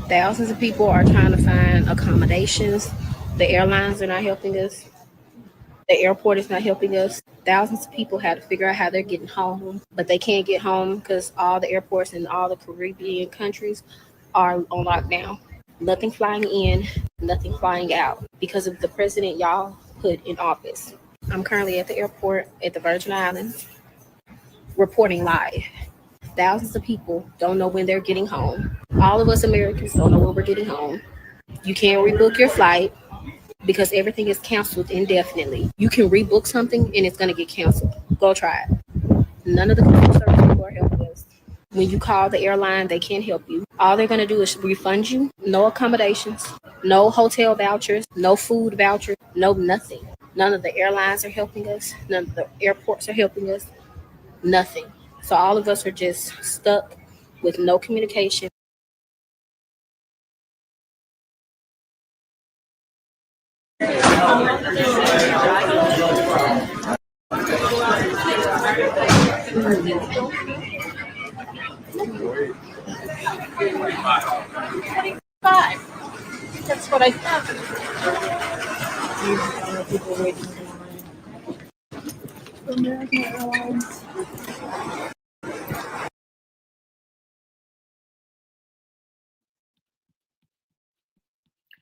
Thousands of people are trying to find accommodations. The airlines are not helping us. The airport is not helping us. Thousands of people had to figure out how they're getting home, but they can't get home because all the airports in all the Caribbean countries are on lockdown. Nothing flying in, nothing flying out because of the president y'all put in office. I'm currently at the airport at the Virgin Islands reporting live. Thousands of people don't know when they're getting home. All of us Americans don't know when we're getting home. You can't rebook your flight because everything is canceled indefinitely. You can rebook something and it's going to get canceled. Go try it. None of the customer service people are helping us. When you call the airline, they can't help you. All they're going to do is refund you. No accommodations, no hotel vouchers, no food vouchers, no nothing. None of the airlines are helping us. None of the airports are helping us. Nothing. So all of us are just stuck with no communication. That's what I thought. People waiting for American Airlines.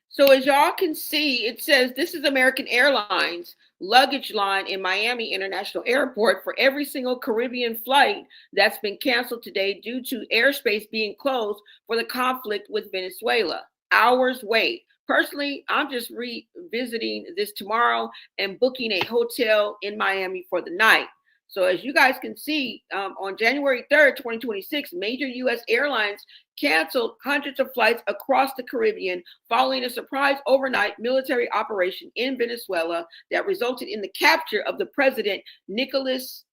So as y'all can see, it says this is American Airlines luggage line in Miami International Airport for every single Caribbean flight that's been canceled today due to airspace being closed for the conflict with Venezuela. Hours wait. Personally, I'm just revisiting this tomorrow and booking a hotel in Miami for the night. So as you guys can see, on January 3rd, 2026, major U.S. airlines canceled hundreds of flights across the Caribbean following a surprise overnight military operation in Venezuela that resulted in the capture of the president, Nicolas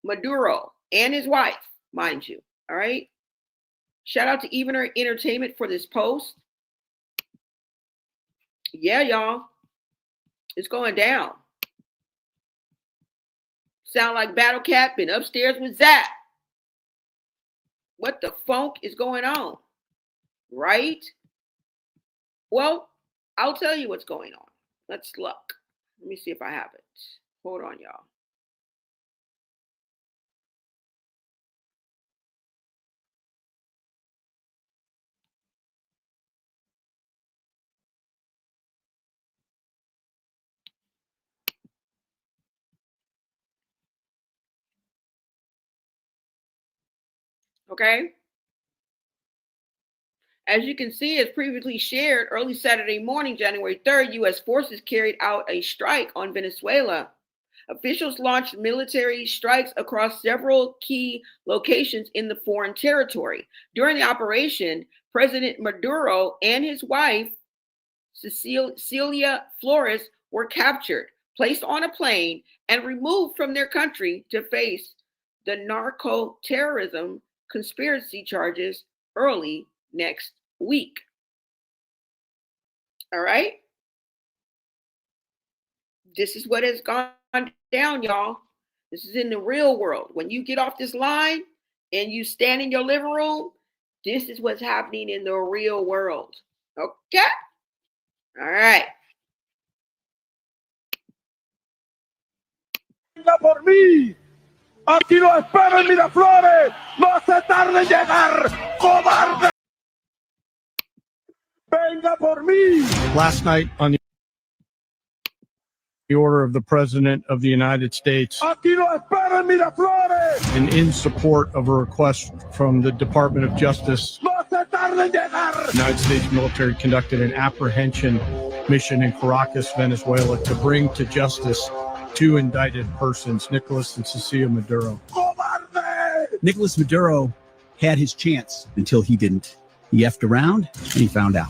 Maduro, and his wife, mind you. All right. Shout out to Evener Entertainment for this post. Yeah, y'all. It's going down. Sound like Battle Cat been upstairs with Zach. What the funk is going on? Right? Well, I'll tell you what's going on. Let's look. Let me see if I have it. Hold on, y'all. Okay. As you can see, as previously shared, early Saturday morning, January 3rd, U.S. forces carried out a strike on Venezuela. Officials launched military strikes across several key locations in the foreign territory. During the operation, President Maduro and his wife, Celia Flores, were captured, placed on a plane, and removed from their country to face the narco-terrorism conspiracy charges early next week. All right. This is what has gone down, y'all. This is in the real world. When you get off this line and you stand in your living room, this is what's happening in the real world. Okay. All right. por mí. Aquí lo espero en Miraflores. No se tarde en llegar, cobarde. Venga por mí. Last night, on the order of the President of the United States, Aquí lo espero en Miraflores. and in support of a request from the Department of Justice, No se tarde en llegar. the United States military conducted an apprehension mission in Caracas, Venezuela, to bring to justice two indicted persons, Nicolas and Cecilia Maduro. Cobarde. Nicolas Maduro had his chance until he didn't. He effed around and he found out.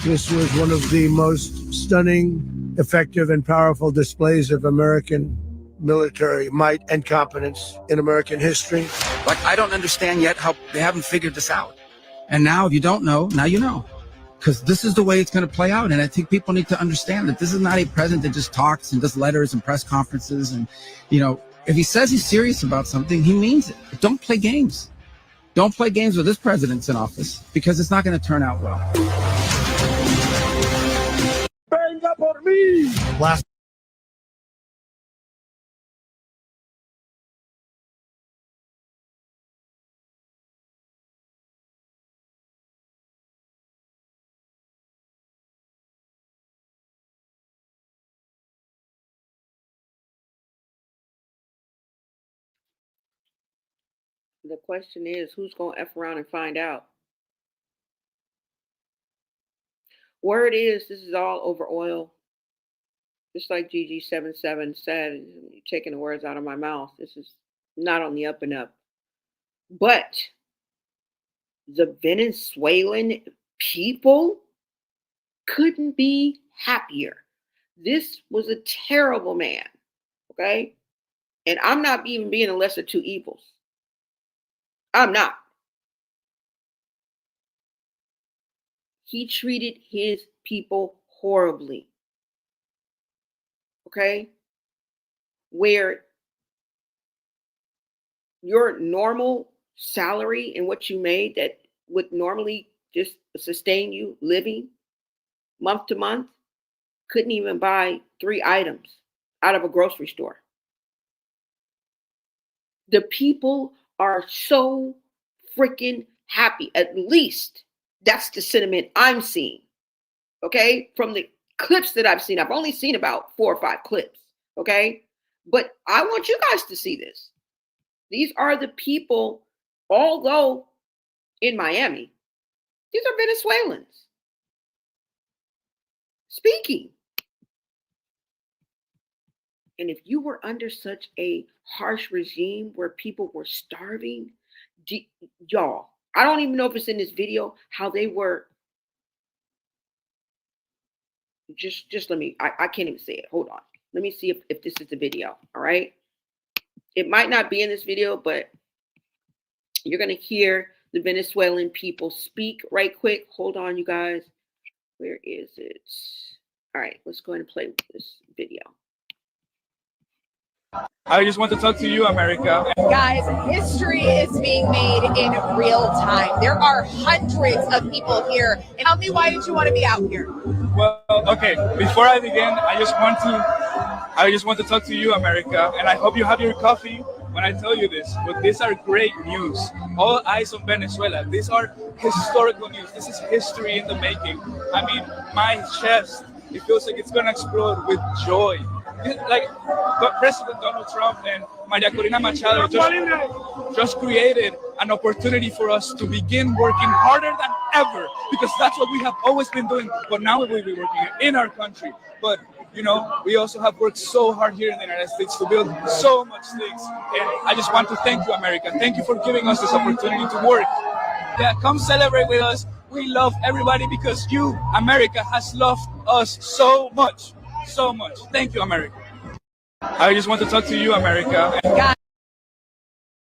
This was one of the most stunning, effective, and powerful displays of American military might and competence in American history. Like, I don't understand yet how they haven't figured this out. And now, if you don't know, now you know. Because this is the way it's going to play out. And I think people need to understand that this is not a president that just talks and does letters and press conferences. And, you know, if he says he's serious about something, he means it. But don't play games. Don't play games with this president's in office, because it's not going to turn out well. Venga por mí. Last The question is, who's going to F around and find out? Word is, this is all over oil. Just like GG77 said, you're taking the words out of my mouth. This is not on the up and up. But the Venezuelan people couldn't be happier. This was a terrible man, okay? And I'm not even being a lesser two evils. I'm not. He treated his people horribly. Okay? Where your normal salary and what you made that would normally just sustain you living month to month couldn't even buy 3 items out of a grocery store. The people are so freaking happy. At least that's the sentiment I'm seeing. Okay? From the clips that I've seen. I've only seen about 4 or 5 clips. Okay? But I want you guys to see this. These are the people, although in Miami, these are Venezuelans speaking. And if you were under such a harsh regime where people were starving, y'all, I don't even know if it's in this video, how they were. Just let me, I can't even say it. Hold on. Let me see if this is the video. All right. It might not be in this video, but you're going to hear the Venezuelan people speak right quick. Hold on, you guys. Where is it? All right, let's go ahead and play this video. I just want to talk to you, America. Guys, history is being made in real time. There are hundreds of people here. Tell me, why did you want to be out here? Well, okay, before I begin, I just want to talk to you, America, and I hope you have your coffee when I tell you this, but these are great news. All eyes on Venezuela. These are historical news. This is history in the making. I mean, my chest, it feels like it's gonna explode with joy. Like President Donald Trump and Maria Corina Machado just created an opportunity for us to begin working harder than ever, because that's what we have always been doing, but now we will be working in our country. But you know, we also have worked so hard here in the United States to build so much things. And I just want to thank you, America. Thank you for giving us this opportunity to work. Yeah, come celebrate with us. We love everybody because you, America, has loved us so much. So much. Thank you, America. I just want to talk to you, America.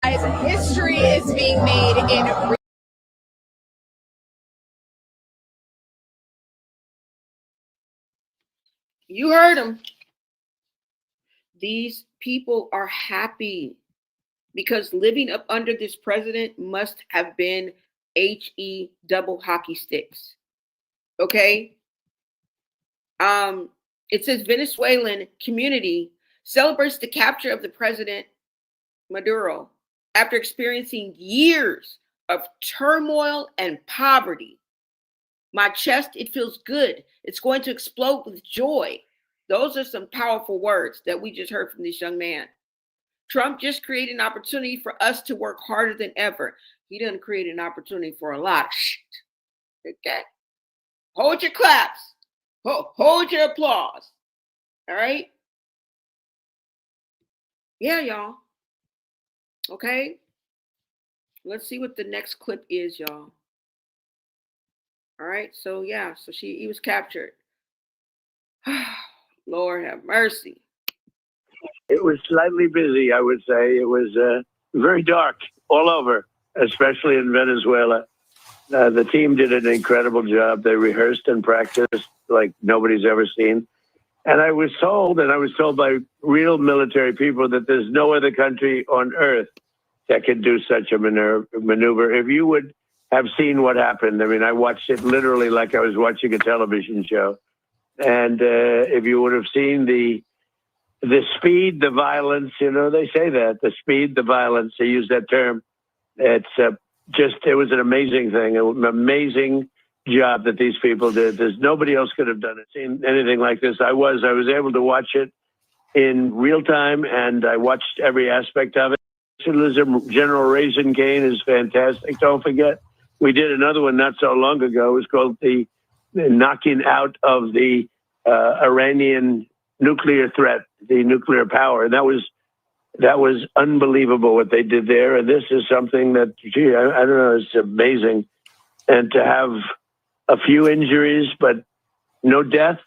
Guys, history is being made in You heard them. These people are happy because living up under this president must have been HE double hockey sticks. Okay? It says Venezuelan community celebrates the capture of the president Maduro after experiencing years of turmoil and poverty. My chest, it feels good. It's going to explode with joy. Those are some powerful words that we just heard from this young man. Trump just created an opportunity for us to work harder than ever. He didn't create an opportunity for a lot of shit. Okay? Hold your claps. Hold your applause. All right? Yeah, y'all. Okay? Let's see what the next clip is, y'all. All right? So, yeah. So he was captured. Lord have mercy. It was slightly busy, I would say. It was very dark all over, especially in Venezuela. The team did an incredible job. They rehearsed and practiced like nobody's ever seen. And I was told by real military people that there's no other country on earth that could do such a maneuver. If you would have seen what happened, I mean, I watched it literally like I was watching a television show. And if you would have seen the speed, the violence, you know, they say that, the speed, the violence, they use that term. It's it was an amazing thing, an amazing job that these people did. There's nobody else could have done it, seen anything like this. I was able to watch it in real time, and I watched every aspect of it. General Raisin Cane is fantastic. Don't forget, we did another one not so long ago. It was called the knocking out of the Iranian nuclear threat, the nuclear power. And that was unbelievable what they did there. And this is something that, gee, I don't know, it's amazing. And to have a few injuries, but no death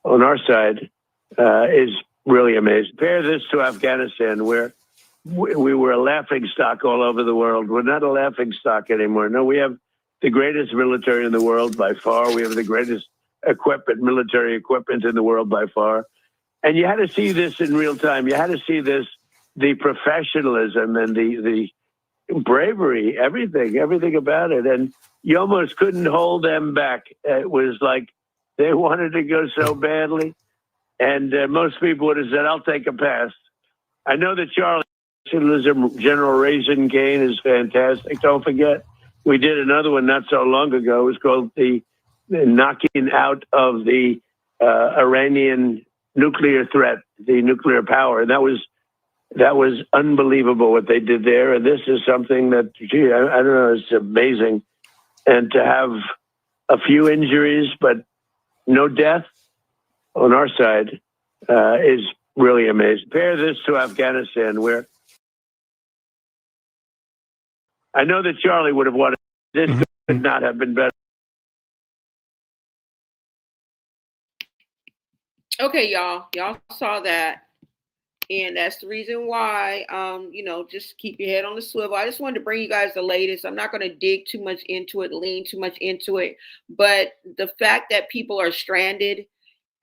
on our side is really amazing. Compare this to Afghanistan, where we were a laughing stock all over the world. We're not a laughing stock anymore. No, we have the greatest military in the world by far. We have the greatest military equipment in the world by far. And you had to see this in real time. You had to see this, the professionalism and the bravery, everything about it. And you almost couldn't hold them back. It was like they wanted to go so badly. And most people would have said, I'll take a pass. I know that Charla, General Raisin Cane is fantastic. Don't forget, we did another one not so long ago. It was called the knocking out of the Iranian nuclear threat, the nuclear power. And that was unbelievable what they did there. And this is something that, gee, I don't know, it's amazing. And to have a few injuries, but no death on our side is really amazing. Compare this to Afghanistan, where I know that Charlie would have wanted this could not have been better. Okay, y'all saw that. And that's the reason why, just keep your head on the swivel. I just wanted to bring you guys the latest. I'm not going to dig too much into it, lean too much into it. But the fact that people are stranded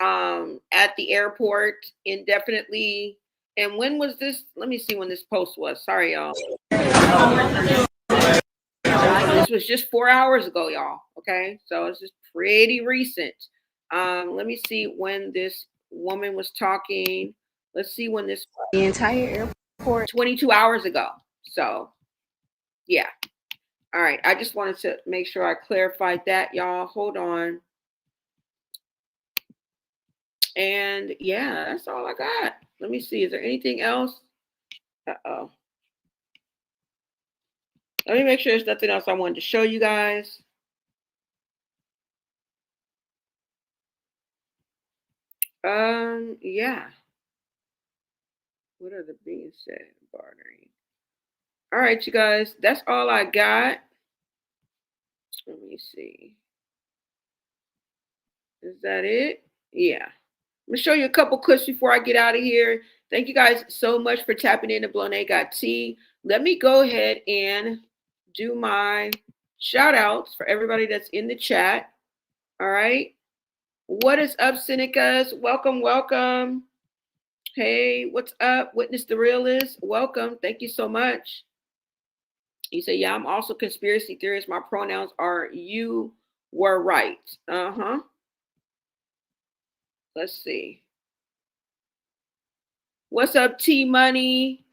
at the airport indefinitely. And when was this? Let me see when this post was. Sorry, y'all. This was just 4 hours ago, y'all. Okay, so it's just pretty recent. Let me see when this woman was talking. Let's see when this The entire airport. 22 hours ago. So, yeah. All right. I just wanted to make sure I clarified that, y'all. Hold on. And yeah, that's all I got. Let me see. Is there anything else? Uh-oh. Let me make sure there's nothing else I wanted to show you guys. Yeah. What are the being said? Bartering. All right, you guys. That's all I got. Let me see. Is that it? Yeah. I'm going to show you a couple clips before I get out of here. Thank you guys so much for tapping into Blonay Got Tea. Let me go ahead and do my shout outs for everybody that's in the chat. All right. What is up, Senecas? Welcome, welcome. Hey, what's up? Witness the Realist. Welcome. Thank you so much. You say, yeah, I'm also conspiracy theorist. My pronouns are you were right. Uh-huh. Let's see. What's up, T Money?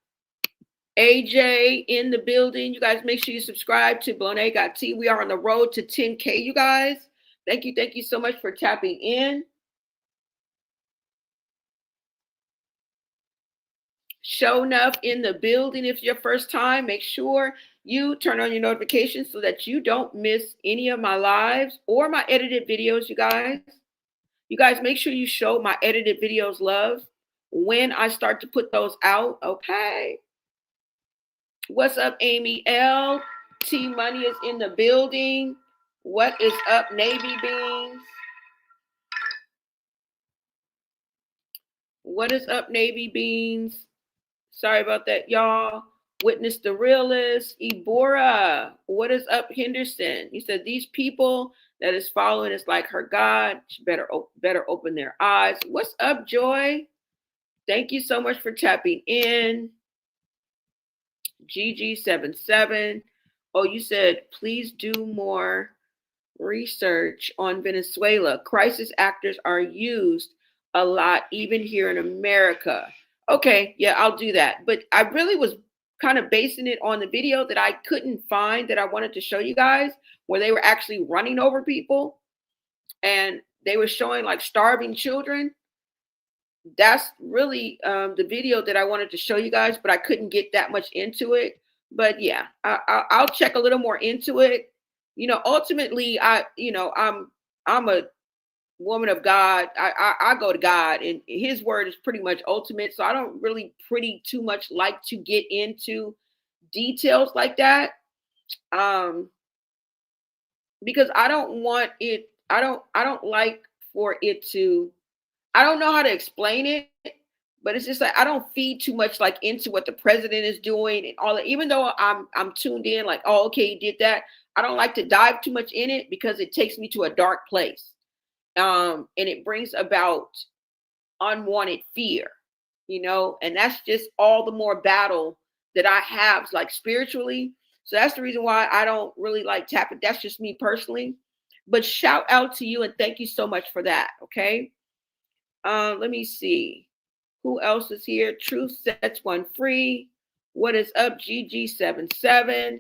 AJ in the building. You guys make sure you subscribe to Bonet Got Tea. We are on the road to 10K, you guys. Thank you so much for tapping in. Show enough in the building. If it's your first time, make sure you turn on your notifications so that you don't miss any of my lives or my edited videos, you guys. You guys make sure you show my edited videos love when I start to put those out, okay? What's up, Amy L? T Money is in the building. What is up, Navy Beans? What is up, Navy Beans? Sorry about that, y'all. Witness the Realist. Ebora. What is up, Henderson? He said, these people that is following is like her God. She better open their eyes. What's up, Joy? Thank you so much for tapping in. GG77. Oh, you said, please do more research on Venezuela. Crisis actors are used a lot, even here in America. Okay, yeah, I'll do that. But I really was kind of basing it on the video that I couldn't find that I wanted to show you guys, where they were actually running over people and they were showing like starving children. That's really the video that I wanted to show you guys, but I couldn't get that much into it. But yeah, I'll check a little more into it. You know, ultimately, I'm a woman of God. I go to God, and His word is pretty much ultimate. So I don't really too much like to get into details like that, because I don't want it. I don't like for it to. I don't know how to explain it, but it's just like I don't feed too much like into what the president is doing and all that. Even though I'm tuned in, like, oh, okay, he did that. I don't like to dive too much in it because it takes me to a dark place, and it brings about unwanted fear, you know. And that's just all the more battle that I have, like spiritually. So that's the reason why I don't really like tap it. That's just me personally. But shout out to you and thank you so much for that. Okay. Let me see. Who else is here? Truth sets one free. What is up, GG77?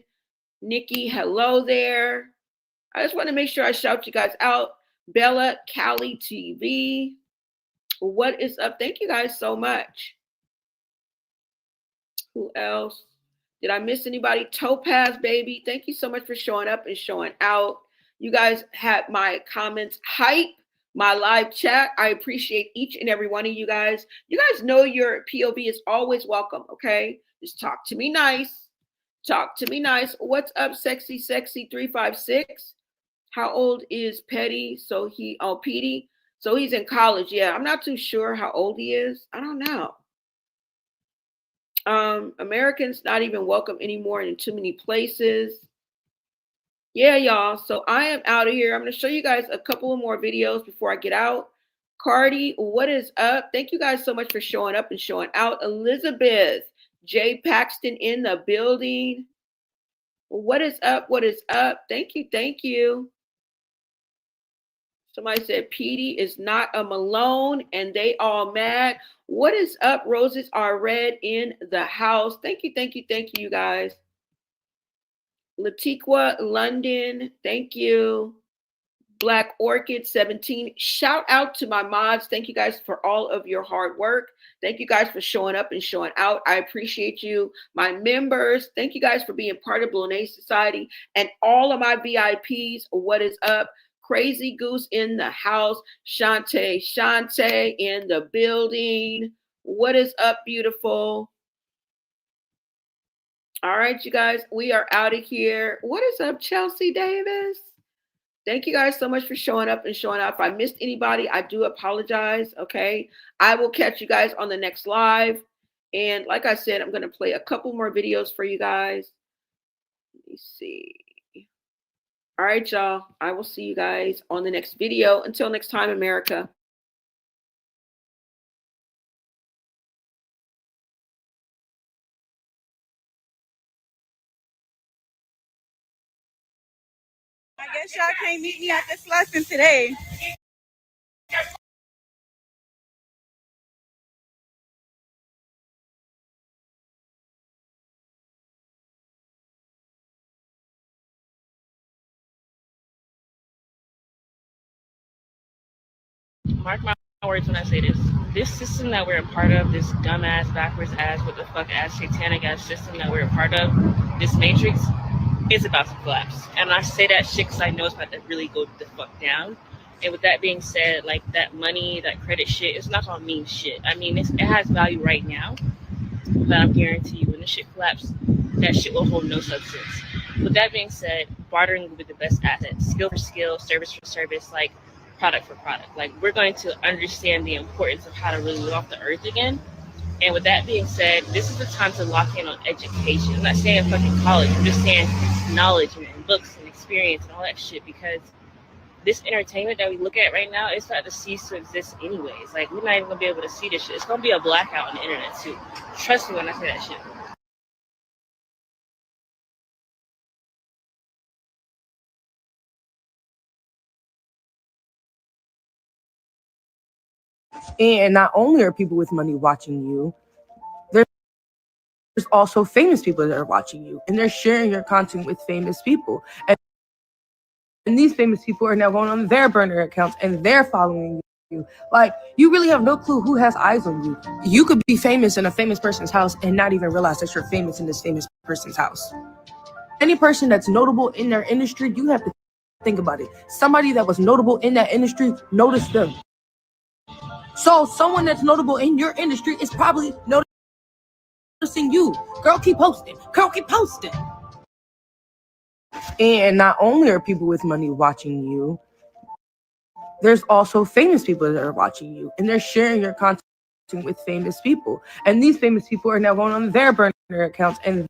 Nikki, hello there. I just want to make sure I shout you guys out. Bella, Cali TV. What is up? Thank you guys so much. Who else? Did I miss anybody? Topaz, baby. Thank you so much for showing up and showing out. You guys had my comments hype. My live chat. I appreciate each and every one of you guys. You guys know your POV is always welcome, okay? Just talk to me nice. Talk to me nice. What's up, sexy 356? How old is Petey? Petey. So he's in college. Yeah, I'm not too sure how old he is. I don't know. Americans not even welcome anymore in too many places. Yeah, y'all. So I am out of here. I'm going to show you guys a couple of more videos before I get out. Cardi, what is up? Thank you guys so much for showing up and showing out. Elizabeth, J. Paxton in the building. What is up? What is up? Thank you. Thank you. Somebody said Petey is not a Malone and they all mad. What is up? Roses are red in the house. Thank you. Thank you. Thank you, you guys. Latiqua London, thank you. Black Orchid 17. Shout out to my mods. Thank you guys for all of your hard work. Thank you guys for showing up and showing out. I appreciate you. My members, thank you guys for being part of Bonet Society. And all of my VIPs, what is up? Crazy Goose in the house. Shante in the building. What is up, beautiful? All right, you guys, we are out of here. What is up, Chelsea Davis? Thank you guys so much for showing up and showing up. If I missed anybody, I do apologize, okay? I will catch you guys on the next live. And like I said, I'm going to play a couple more videos for you guys. Let me see. All right, y'all. I will see you guys on the next video. Until next time, America. I guess y'all can't meet me at this lesson today. mark my words when I say this. This system that we're a part of, this dumbass, backwards ass, what the fuck ass, satanic ass system that we're a part of, this matrix, is about to collapse. And I say that shit because I know it's about to really go the fuck down. And with that being said, like that money, that credit shit, it's not gonna mean shit. I mean, it has value right now, but I guarantee you when the shit collapses, that shit will hold no substance. With that being said, bartering will be the best asset. Skill for skill, service for service, like product for product. Like we're going to understand the importance of how to really live off the earth again. And with that being said, this is the time to lock in on education. I'm not saying fucking college. I'm just saying knowledge and books and experience and all that shit, because this entertainment that we look at right now, it's starting to cease to exist anyways. Like, we're not even going to be able to see this shit. It's going to be a blackout on the internet, too. Trust me when I say that shit. And not only are people with money watching you, there's also famous people that are watching you, and they're sharing your content with famous people. And these famous people are now going on their burner accounts and they're following you. Like, you really have no clue who has eyes on you. You could be famous in a famous person's house and not even realize that you're famous in this famous person's house. Any person that's notable in their industry, you have to think about it. Somebody that was notable in that industry, notice them. So someone that's notable in your industry is probably noticing you. Girl, keep posting. Girl, keep posting. And not only are people with money watching you, there's also famous people that are watching you, and they're sharing your content with famous people. And these famous people are now going on their burner accounts and